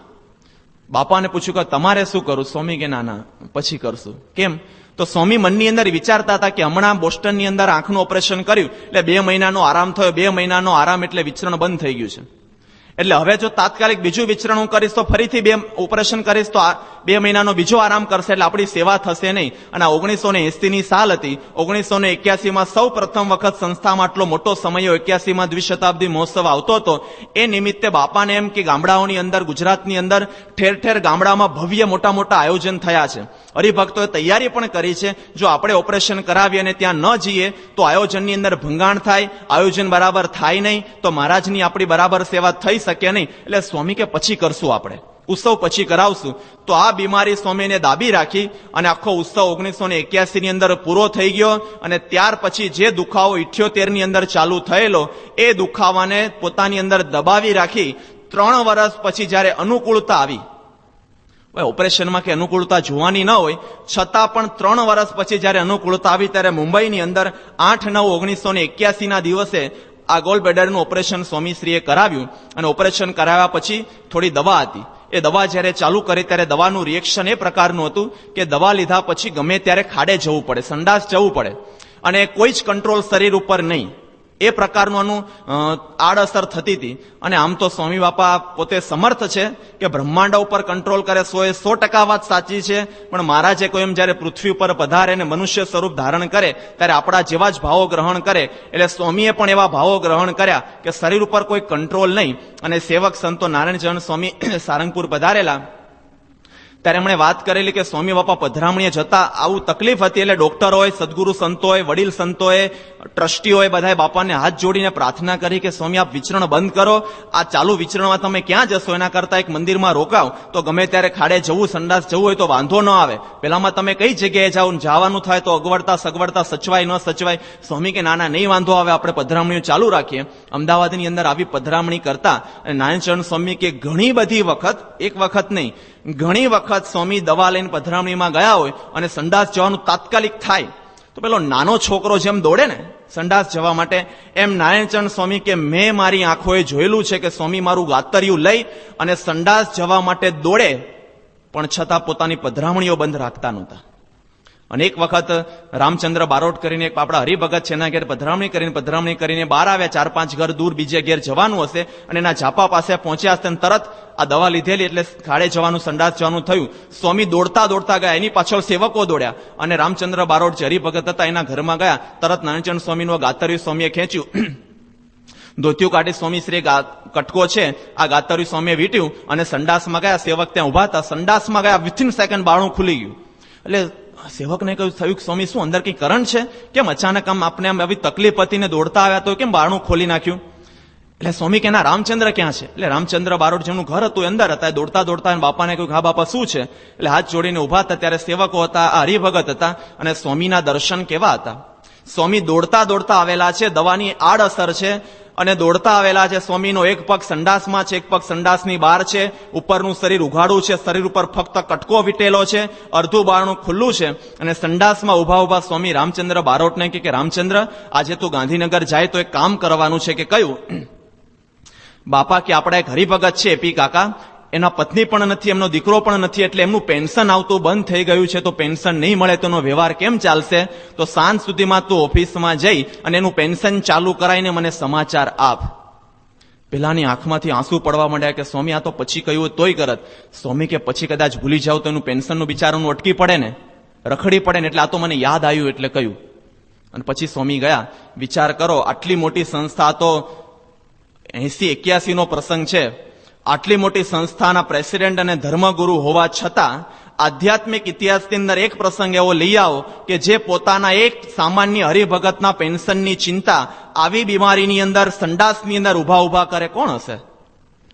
બાપાને પૂછ્યું કે તમારે શું કરું? સ્વામી કે ના પછી કરશું. કેમ? તો સ્વામી મનની અંદર વિચારતા હતા કે હમણાં બોસ્ટનની અંદર આંખનું ઓપરેશન કર્યું એટલે 2 મહિનાનો આરામ થયો. 2 મહિનાનો આરામ એટલે વિચરણ બંધ થઈ ગયું છે. એટલે હવે જો તાત્કાલિક બીજું વિચરણ હું કરીશ તો ફરીથી 2 ઓપરેશન કરીશ તો 2 મહિનાનો બીજો આરામ કરશે એટલે આપણી સેવા થશે નહીં. અને 1980 સાલ હતી. 1981 સૌ પ્રથમ વખત સંસ્થામાં આટલો મોટો સમય 81 દ્વિશતાબ્દી મહોત્સવ આવતો હતો. એ નિમિત્તે બાપાને એમ કે ગામડાઓની અંદર, ગુજરાતની અંદર ઠેર ઠેર ગામડામાં ભવ્ય મોટા આયોજન થયા છે. હરિભક્તોએ તૈયારી પણ કરી છે. જો આપણે ઓપરેશન કરાવીએ અને ત્યાં ન જઈએ તો આયોજનની અંદર ભંગાણ થાય, આયોજન બરાબર થાય નહીં, તો મહારાજની આપણી બરાબર સેવા થઈ શકે નહીં. એટલે સ્વામી કે પછી કરશું, આપણે ઉત્સવ પછી કરાવશું. તો આ બીમારી સ્વામીને દાબી રાખી અને આખો ઉત્સવ 1981 ની અંદર પૂરો થઈ ગયો. અને ત્યાર પછી જે દુખાવો 78 ની અંદર ચાલુ થયેલો એ દુખાવાને પોતાની અંદર દબાવી રાખી 3 વર્ષ પછી જયારે અનુકૂળતા આવી, ઓપરેશનમાં કે અનુકૂળતા જોવાની ન હોય છતાં પણ 3 વર્ષ પછી જયારે અનુકૂળતા આવી ત્યારે મુંબઈની અંદર 8/9/1981 ના દિવસે આ ગોલબ્લેડરનું ઓપરેશન સ્વામીશ્રીએ કરાવ્યું. અને ઓપરેશન કરાવ્યા પછી થોડી દવા હતી. એ દવા જ્યારે ચાલુ કરી ત્યારે દવાનું રિએક્શન એ પ્રકારનું હતું કે દવા લીધા પછી ગમે ત્યારે ખાડે જવું પડે, સંડાસ જવું પડે અને કોઈ જ કંટ્રોલ શરીર ઉપર નહીં. એ પ્રકારનું આનું આડઅસર થતી હતી. અને આમ તો સ્વામી બાપા પોતે સમર્થ છે કે બ્રહ્માંડ ઉપર કંટ્રોલ કરે, 100% વાત સાચી છે. પણ મહારાજે કોઈ એમ જયારે પૃથ્વી ઉપર પધારે અને મનુષ્ય સ્વરૂપ ધારણ કરે ત્યારે આપણા જેવા જ ભાવો ગ્રહણ કરે. એટલે સ્વામીએ પણ એવા ભાવો ગ્રહણ કર્યા કે શરીર ઉપર કોઈ કંટ્રોલ નહીં. અને સેવક સંતો નારાયણચરણ સ્વામી સારંગપુર પધારેલા ત્યારે એમણે વાત કરેલી કે સ્વામી બાપા પધરામણીએ જતા આવું તકલીફ હતી. એટલે ડોક્ટરોએ, સદગુરુ સંતોએ, વડીલ સંતોએ, ટ્રસ્ટીઓએ બધાએ બાપાને હાથ જોડીને પ્રાર્થના કરી કે સ્વામી આપ વિચરણ બંધ કરો, આ ચાલુ વિચરણમાં તમે ક્યાં જશો, એના કરતા એક મંદિરમાં રોકાવ તો ગમે ત્યારે ખાડે જવું, સંડાસ જવું હોય તો વાંધો ન આવે. પેલામાં તમે કઈ જગ્યાએ જાઓ, જવાનું થાય તો અગવડતા સગવડતા સચવાય ન સચવાય. સ્વામી કે નાના નહીં વાંધો આવે, આપણે પધરામણીઓ ચાલુ રાખીએ. અમદાવાદની અંદર આવી પધરામણી કરતા અને નારાયણચરણ સ્વામી કે ઘણી બધી વખત, એક વખત નહીં ઘણી વખત સ્વામી દવા લઈને પધરામણીમાં ગયા હોય અને સંડાસ જવાનું તાત્કાલિક થાય તો પેલો નાનો છોકરો જેમ દોડે ને સંડાસ જવા માટે, એમ નારાયણચરણ સ્વામી કે મેં મારી આંખોએ જોયેલું છે કે સ્વામી મારું ગાતરિયું લઈ અને સંડાસ જવા માટે દોડે, પણ છતાં પોતાની પધરામણીઓ બંધ રાખતા નહોતા. અને એક વખત રામચંદ્ર બારોટ કરીને એક આપણા હરિભગત છે, એના ઘેર પધરામણી કરીને બહાર આવ્યા, 4-5 ઘર દૂર બીજે ઘેર જવાનું હશે અને એના ઝાપા પાસે પહોંચ્યા હશે. તરત આ દવા લીધેલી એટલે ખાડે જવાનું, સંડાસ જવાનું થયું. સ્વામી દોડતા દોડતા ગયા, એની પાછળ સેવકો દોડ્યા અને રામચંદ્ર બારોટ જે હરિભગત હતા એના ઘરમાં ગયા. તરત નારાયણચરણ સ્વામીનું ગાતરિયું સ્વામીએ ખેંચ્યું, ધોતિયું કાઢી સ્વામી શ્રી કટકો છે આ ગાતરિયું સ્વામીએ વીટ્યું અને સંડાસમાં ગયા. સેવક ત્યાં ઉભા હતા, સંડાસમાં ગયા, વિથિન સેકન્ડ બારણું ખુલી ગયું. એટલે સેવકને કહ્યું, થયું સ્વામી શું અંદર કઈ કરંટ છે, કેમ અચાનક આમ આપણે આમ આવી તકલીફ હતી ને દોડતા આવ્યા તો કેમ બારણું ખોલી નાખ્યું? એટલે સ્વામી કે ના, રામચંદ્ર ક્યાં છે? એટલે રામચંદ્ર બારોટ જેનું ઘર હતું અંદર હતા. દોડતા દોડતા બાપાને કહ્યું, હા બાપા શું છે? એટલે હાથ જોડીને ઉભા હતા. ત્યારે સેવકો હતા, આ હરિભગત હતા અને સ્વામીના દર્શન કેવા હતા. સ્વામી દોડતા દોડતા આવેલા છે, દવાની આડઅસર છે અને દોડતા આવેલા છે. સ્વામીનો એક પગ સંડાસમાં છે, એક પગ સંડાસની બહાર છે, ઉપરનું શરીર ઉઘાડું છે, શરીર ઉપર ફક્ત કટકો વીટેલો છે, અડધું બારણું ખુલ્લું છે અને સંડાસમાં ઉભા ઉભા સ્વામી રામચંદ્ર બારોટને કે રામચંદ્ર આજે તું ગાંધીનગર જાય તો એક કામ કરવાનું છે. કે કયું? બાપા કે આપણા એક હરિભગત છે પી કાકા, એના પત્ની પણ નથી, એમનો દીકરો પણ નથી, એટલે એમનું પેન્શન આવતું બંધ થઈ ગયું છે, તો પેન્શન નહીં મળે તો એનો વ્યવહાર કેમ ચાલશે? તો સાંજ સુધીમાં તું ઓફિસમાં જઈ અને એનું પેન્શન ચાલુ કરાવીને મને સમાચાર આપ. પેલાની આંખમાંથી આંસુ પડવા માંડ્યા કે સ્વામી આ તો પછી કહ્યું તોય કરત. સ્વામી કે પછી કદાચ ભૂલી જાવ તો એનું પેન્શનનું બિચારાનું અટકી પડે ને, રખડી પડે ને, એટલે આ તો મને યાદ આવ્યું એટલે કહ્યું. અને પછી સ્વામી ગયા. વિચાર કરો, આટલી મોટી સંસ્થા, તો 80-81 નો પ્રસંગ છે, આટલી મોટી સંસ્થાના પ્રેસિડેન્ટ અને ધર્મગુરુ હોવા છતાં આધ્યાત્મિક ઇતિહાસની અંદર એક પ્રસંગ એવો લઈ આવો કે જે પોતાના એક સામાન્ય હરિભગતના પેન્શનની ચિંતા આવી બીમારીની અંદર, સંડાસની અંદર ઉભા કરે. કોણ હશે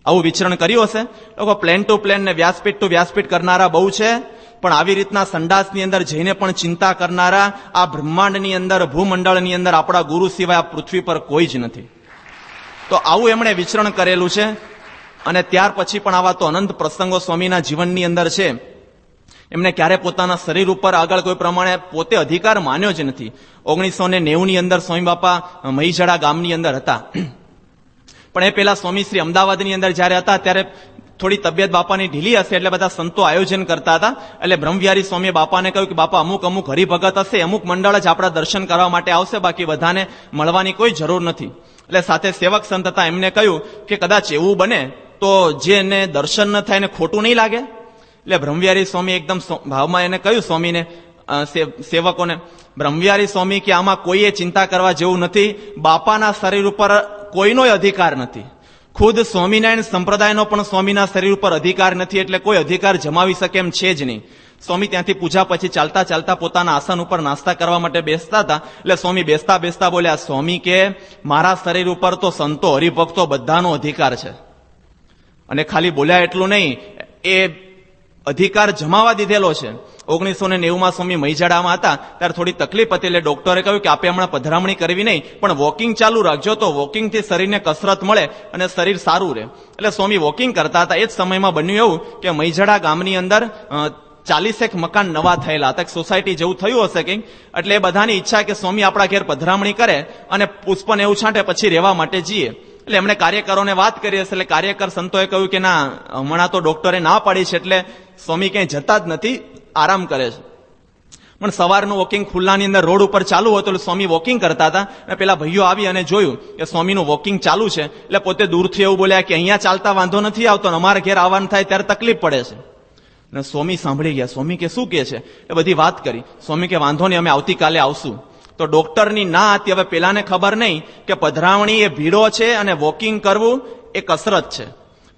આવું વિચરણ કર્યું હશે? લોકો પ્લેન ટુ પ્લેન ને વ્યાસપીઠ ટુ વ્યાસપીઠ કરનારા બહુ છે, પણ આવી રીતના સંડાસની અંદર જઈને પણ ચિંતા કરનારા આ બ્રહ્માંડની અંદર, ભૂમંડળની અંદર આપણા ગુરુ સિવાય આ પૃથ્વી પર કોઈ જ નથી. તો આવું એમણે વિચરણ કરેલું છે. અને ત્યાર પછી પણ આવા તો અનંત પ્રસંગો સ્વામીના જીવનની અંદર છે. એમને ક્યારે પોતાના શરીર ઉપર આગળ કોઈ પ્રમાણે પોતે અધિકાર માન્યો જ નથી. 1990 ની અંદર સ્વામી બાપા મહીજડા ગામની અંદર હતા. પણ એ પેલા સ્વામી શ્રી અમદાવાદની અંદર જયારે હતા ત્યારે થોડી તબિયત બાપાની ઢીલી હશે એટલે બધા સંતો આયોજન કરતા હતા. એટલે બ્રહ્મવિહારી સ્વામીએ બાપાને કહ્યું કે બાપા અમુક હરિભગત હશે, અમુક મંડળ જ આપણા દર્શન કરવા માટે આવશે, બાકી બધાને મળવાની કોઈ જરૂર નથી. એટલે સાથે સેવક સંત હતા, એમને કહ્યું કે કદાચ એવું બને તો જેને દર્શન ન થાય એને ખોટું નહીં લાગે. એટલે બ્રહ્મવિહારી સ્વામી એકદમ ભાવમાં એને કહ્યું સ્વામીને, સેવકોને, બ્રહ્મવિહારી સ્વામી કે આમાં કોઈએ ચિંતા કરવા જેવું નથી, બાપાના શરીર ઉપર કોઈનો અધિકાર નથી, ખુદ સ્વામિનારાયણ સંપ્રદાયનો પણ સ્વામીના શરીર ઉપર અધિકાર નથી, એટલે કોઈ અધિકાર જમાવી શકે એમ છે જ નહીં. સ્વામી ત્યાંથી પૂજા પછી ચાલતા ચાલતા પોતાના આસન ઉપર નાસ્તા કરવા માટે બેસતા હતા. એટલે સ્વામી બેસતા બેસતા બોલ્યા, સ્વામી કે મારા શરીર ઉપર તો સંતો હરિભક્તો બધાનો અધિકાર છે. અને ખાલી બોલ્યા એટલું નહીં, એ અધિકાર જમાવા દીધેલો છે. 1990 સ્વામી મહીજાડામાં હતા ત્યારે થોડી તકલીફ હતી, એટલે ડોક્ટરે કહ્યું કે આપે હમણાં પધરામણી કરવી નહીં, પણ વોકિંગ ચાલુ રાખજો, તો વોકિંગથી શરીરને કસરત મળે અને શરીર સારું રહે. એટલે સ્વામી વોકિંગ કરતા હતા. એ જ સમયમાં બન્યું એવું કે મહીજાડા ગામની અંદર 40 મકાન નવા થયેલા હતા, સોસાયટી જેવું થયું હશે કંઈક. એટલે એ બધાની ઈચ્છા કે સ્વામી આપણા ઘેર પધરામણી કરે અને પુષ્પને એવું છાંટે પછી રહેવા માટે જઈએ. એટલે એમણે કાર્યકરોને વાત કરી હશે. એટલે કાર્યકર સંતોએ કહ્યું કે ના, હમણાં તો ડોક્ટરે ના પાડી છે, એટલે સ્વામી ક્યાંય જતા જ નથી, આરામ કરે છે. પણ સવારનું વોકિંગ ખુલ્લાની અંદર રોડ ઉપર ચાલુ હતું એટલે સ્વામી વોકિંગ કરતા હતા અને પેલા ભાઈઓ આવી અને જોયું કે સ્વામીનું વોકિંગ ચાલુ છે એટલે પોતે દૂરથી એવું બોલ્યા કે અહીંયા ચાલતા વાંધો નથી આવતો, અમારા ઘેર આવવાનું થાય ત્યારે તકલીફ પડે છે. અને સ્વામી સાંભળી ગયા. સ્વામી કે શું કે છે એ બધી વાત કરી. સ્વામી કે વાંધો નહીં, અમે આવતીકાલે આવશું. તો ડોક્ટરની ના હતી. હવે પેલાને ખબર નહીં કે પધરામણી એ ભીડો છે અને વોકિંગ કરવું એ કસરત છે,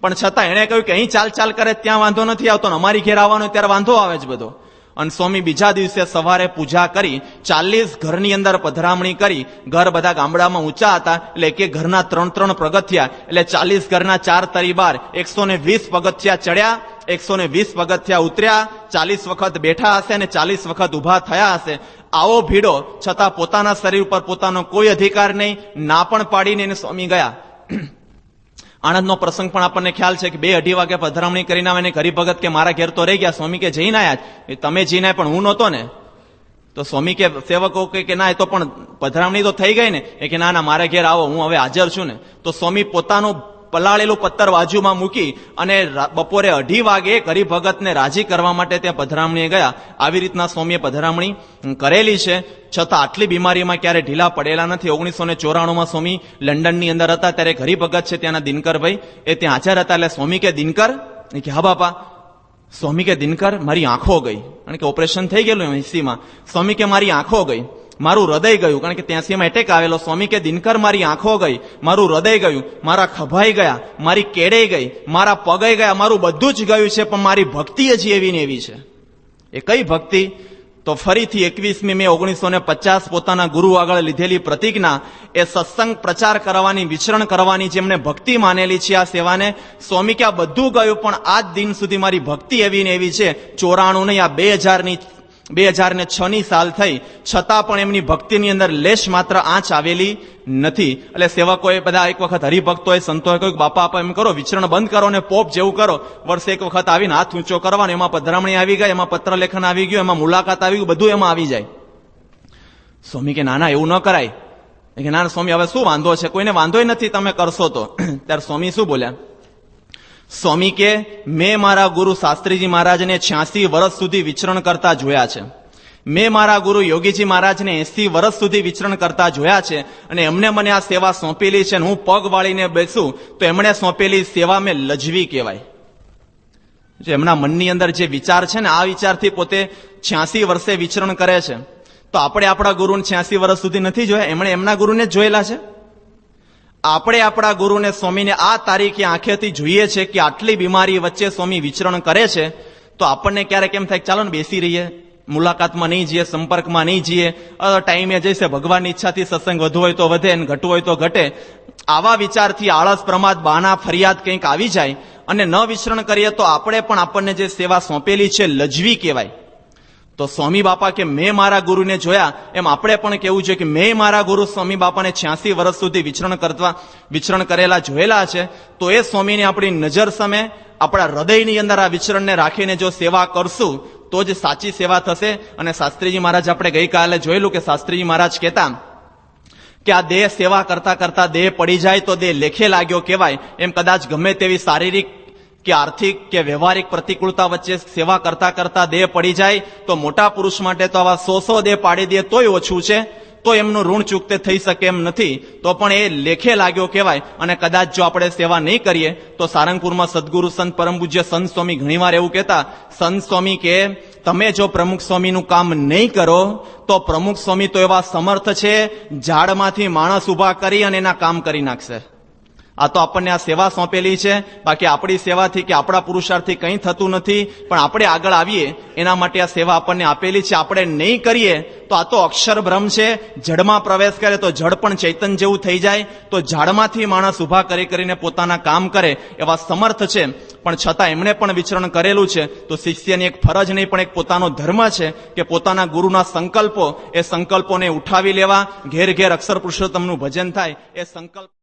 પણ છતાં એણે કહ્યું કે અહીં ચાલ કરે ત્યાં વાંધો નથી આવતો, અમારી ઘેર આવવાનો ત્યારે વાંધો આવે જ બધો. અને સ્વામી બીજા દિવસે સવારે પૂજા કરી 40 ઘરની અંદર પધરામણી કરી. ઘર બધા ગામડામાં ઊંચા હતા એટલે એક ઘરના 3 પગથિયા એટલે 40 ઘરના 4 તરી 12 120 પગથિયા ચડ્યા, 120 પગથિયા ઉતર્યા, 40 વખત બેઠા હશે અને 40 વખત ઉભા થયા હશે. આવો ભીડો છતાં પોતાના શરીર ઉપર પોતાનો કોઈ અધિકાર નહીં, ના પણ પાડીને એને સ્વામી ગયા. આણંદનો પ્રસંગ પણ આપણને ખ્યાલ છે કે 2-2:30 વાગે પધરામણી કરીને આવે ને હરિભગત કે મારા ઘેર તો રહી ગયા. સ્વામી કે જઈને આયા, તમે જઈને પણ હું નહોતો ને. તો સ્વામી કે સેવકો કે ના, એ તો પણ પધરામણી તો થઈ ગઈ ને. એ કે ના મારા ઘેર આવો, હું હવે હાજર છું ને. તો સ્વામી પોતાનું પલાળેલું પત્તર બાજુમાં મૂકી અને બપોરે 2:30 વાગે હરિભગતને રાજી કરવા માટે ત્યાં પધરામણીએ ગયા. આવી રીતના સ્વામીએ પધરામણી કરેલી છે, છતાં આટલી બીમારીમાં ક્યારે ઢીલા પડેલા નથી. 1994માં સ્વામી લંડનની અંદર હતા ત્યારે હરિભગત છે ત્યાંના દિનકરભાઈ એ ત્યાં હાજર હતા. એટલે સ્વામી કે દિનકર, કે હા બાપા. સ્વામી કે દિનકર મારી આંખો ગઈ, કારણ કે ઓપરેશન થઈ ગયેલું 80માં. સ્વામી કે મારી આંખો ગઈ, મારું હૃદય ગયું, કારણ કે 83માં એટેક આવેલો. સ્વામી કે દિનકર મારી આંખો ગઈ, મારું હૃદય ગયું, મારા ખભાઈ ગયા, મારી કેડે ગઈ, મારા પગે ગયા, મારું બધું જ ગયું છે, પણ મારી ભક્તિ હજી એવી ને એવી છે. એ કઈ ભક્તિ? તો ફરીથી 21મી મે 1950 પોતાના ગુરુ આગળ લીધેલી પ્રતિજ્ઞા એ સત્સંગ પ્રચાર કરવાની, વિચરણ કરવાની જેમણે ભક્તિ માનેલી છે આ સેવાને. સ્વામી કે આ બધું ગયું પણ આજ દિન સુધી મારી ભક્તિ એવી ને એવી છે. 94 નહીં, આ 2006ની સાલ થઈ છતાં પણ એમની ભક્તિની અંદર લેશ માત્ર આંચ આવેલી નથી. એટલે સેવકોએ બધા એક વખત હરિભક્તોએ સંતોએ કહ્યું બાપા આપ એમ કરો, વિચરણ બંધ કરો ને પોપ જેવું કરો. વર્ષે એક વખત આવીને હાથ ઊંચો કરવાનો. એમાં પધરામણી આવી ગઈ, એમાં પત્ર લેખન આવી ગયું, એમાં મુલાકાત આવી ગયું, બધું એમાં આવી જાય. સ્વામી કે ના એવું ન કરાય. કે ના સ્વામી હવે શું વાંધો છે, કોઈને વાંધો નથી તમે કરશો તો. ત્યારે સ્વામી શું બોલ્યા? સ્વામી કે મેં મારા ગુરુ શાસ્ત્રીજી મહારાજને 86 વર્ષ સુધી વિચરણ કરતા જોયા છે. મેં મારા ગુરુ યોગીજી મહારાજને 80 વર્ષ સુધી વિચરણ કરતા જોયા છે અને એમને મને આ સેવા સોંપેલી છે. હું પગ વાળીને બેસું તો એમણે સોંપેલી સેવા મેં લજવી કહેવાય. એમના મનની અંદર જે વિચાર છે ને આ વિચારથી પોતે 86 વર્ષે વિચરણ કરે છે. તો આપણે આપણા ગુરુને 86 વર્ષ સુધી નથી જોયા, એમણે એમના ગુરુને જ જોયેલા છે. આપણે આપણા ગુરુને સ્વામીને આ તારીખે આંખેથી જોઈએ છે કે આટલી બીમારી વચ્ચે સ્વામી વિચરણ કરે છે. તો આપણને ક્યારેક એમ થાય ચાલો ને બેસી રહીએ, મુલાકાતમાં નહીં જઈએ, સંપર્કમાં નહીં જઈએ, ટાઈમે જઈશે, ભગવાનની ઈચ્છાથી સત્સંગ વધુ હોય તો વધે ને ઘટવું હોય તો ઘટે. આવા વિચારથી આળસ, પ્રમાદ, બાના, ફરિયાદ કંઈક આવી જાય અને ન વિચરણ કરીએ તો આપણે પણ આપણને જે સેવા સોંપેલી છે લજવી કહેવાય. તો સ્વામી બાપા કે મેં મારા ગુરુને જોયા, એમ આપણે પણ કેવું છે કે મેં મારા ગુરુ સ્વામી બાપાને 86 વર્ષ સુધી વિચરણ કરેલા જોયેલા છે. તો એ સ્વામીને આપણી નજર સામે આપણા હૃદયની અંદર આ વિચરણને રાખીને જો સેવા કરશું તો જ સાચી સેવા થશે. અને શાસ્ત્રીજી મહારાજ આપણે ગઈકાલે જોયેલું કે શાસ્ત્રીજી મહારાજ કહેતા કે આ દેહ સેવા કરતા કરતા દેહ પડી જાય તો દેહ લેખે લાગ્યો કહેવાય. એમ કદાચ ગમે તેવી શારીરિક કે આર્થિક કે વ્યવહારિક પ્રતિકૂળતા વચ્ચે સેવા કરતા કરતા દેહ પડી જાય તો મોટા પુરુષ માટે તો આવા 100 દેહ પાડી દે તોય ઓછું છે. તો એમનું ઋણ ચૂકતે થઈ શકે એમ નથી. તો પણ એ લેખે લાગ્યો કહેવાય. અને કદાચ જો આપણે સેવા નહીં કરીએ તો સારંગપુરમાં સદગુરુ સંત પરમ પૂજ્ય સંત સ્વામી ઘણીવાર એવું કહેતા, સંત સ્વામી કે તમે જો પ્રમુખ સ્વામીનું કામ નહીં કરો તો પ્રમુખ સ્વામી તો એવા સમર્થ છે ઝાડમાંથી માણસ ઉભા કરી અને એના કામ કરી નાખશે. આ તો આપણને આ સેવા સોંપેલી છે. બાકી આપણી સેવાથી કે આપણા પુરુષાર્થથી કંઈ થતું નથી, પણ આપણે આગળ આવીએ એના માટે આ સેવા આપણને આપેલી છે. આપણે નહીં કરીએ તો આ તો અક્ષર બ્રહ્મ છે. જડમાં પ્રવેશ કરે તો જડ પણ ચૈતન્ય જેવું થઈ જાય. તો ઝાડમાંથી માણસ ઉભા કરીને પોતાના કામ કરે એવા સમર્થ છે. પણ છતાં એમણે પણ વિચરણ કરેલું છે. તો શિષ્યની એક ફરજ નહીં પણ એક પોતાનો ધર્મ છે કે પોતાના ગુરુના સંકલ્પો, એ સંકલ્પોને ઉઠાવી લેવા, ઘેર ઘેર અક્ષર પુરુષોત્તમનું ભજન થાય એ સંકલ્પ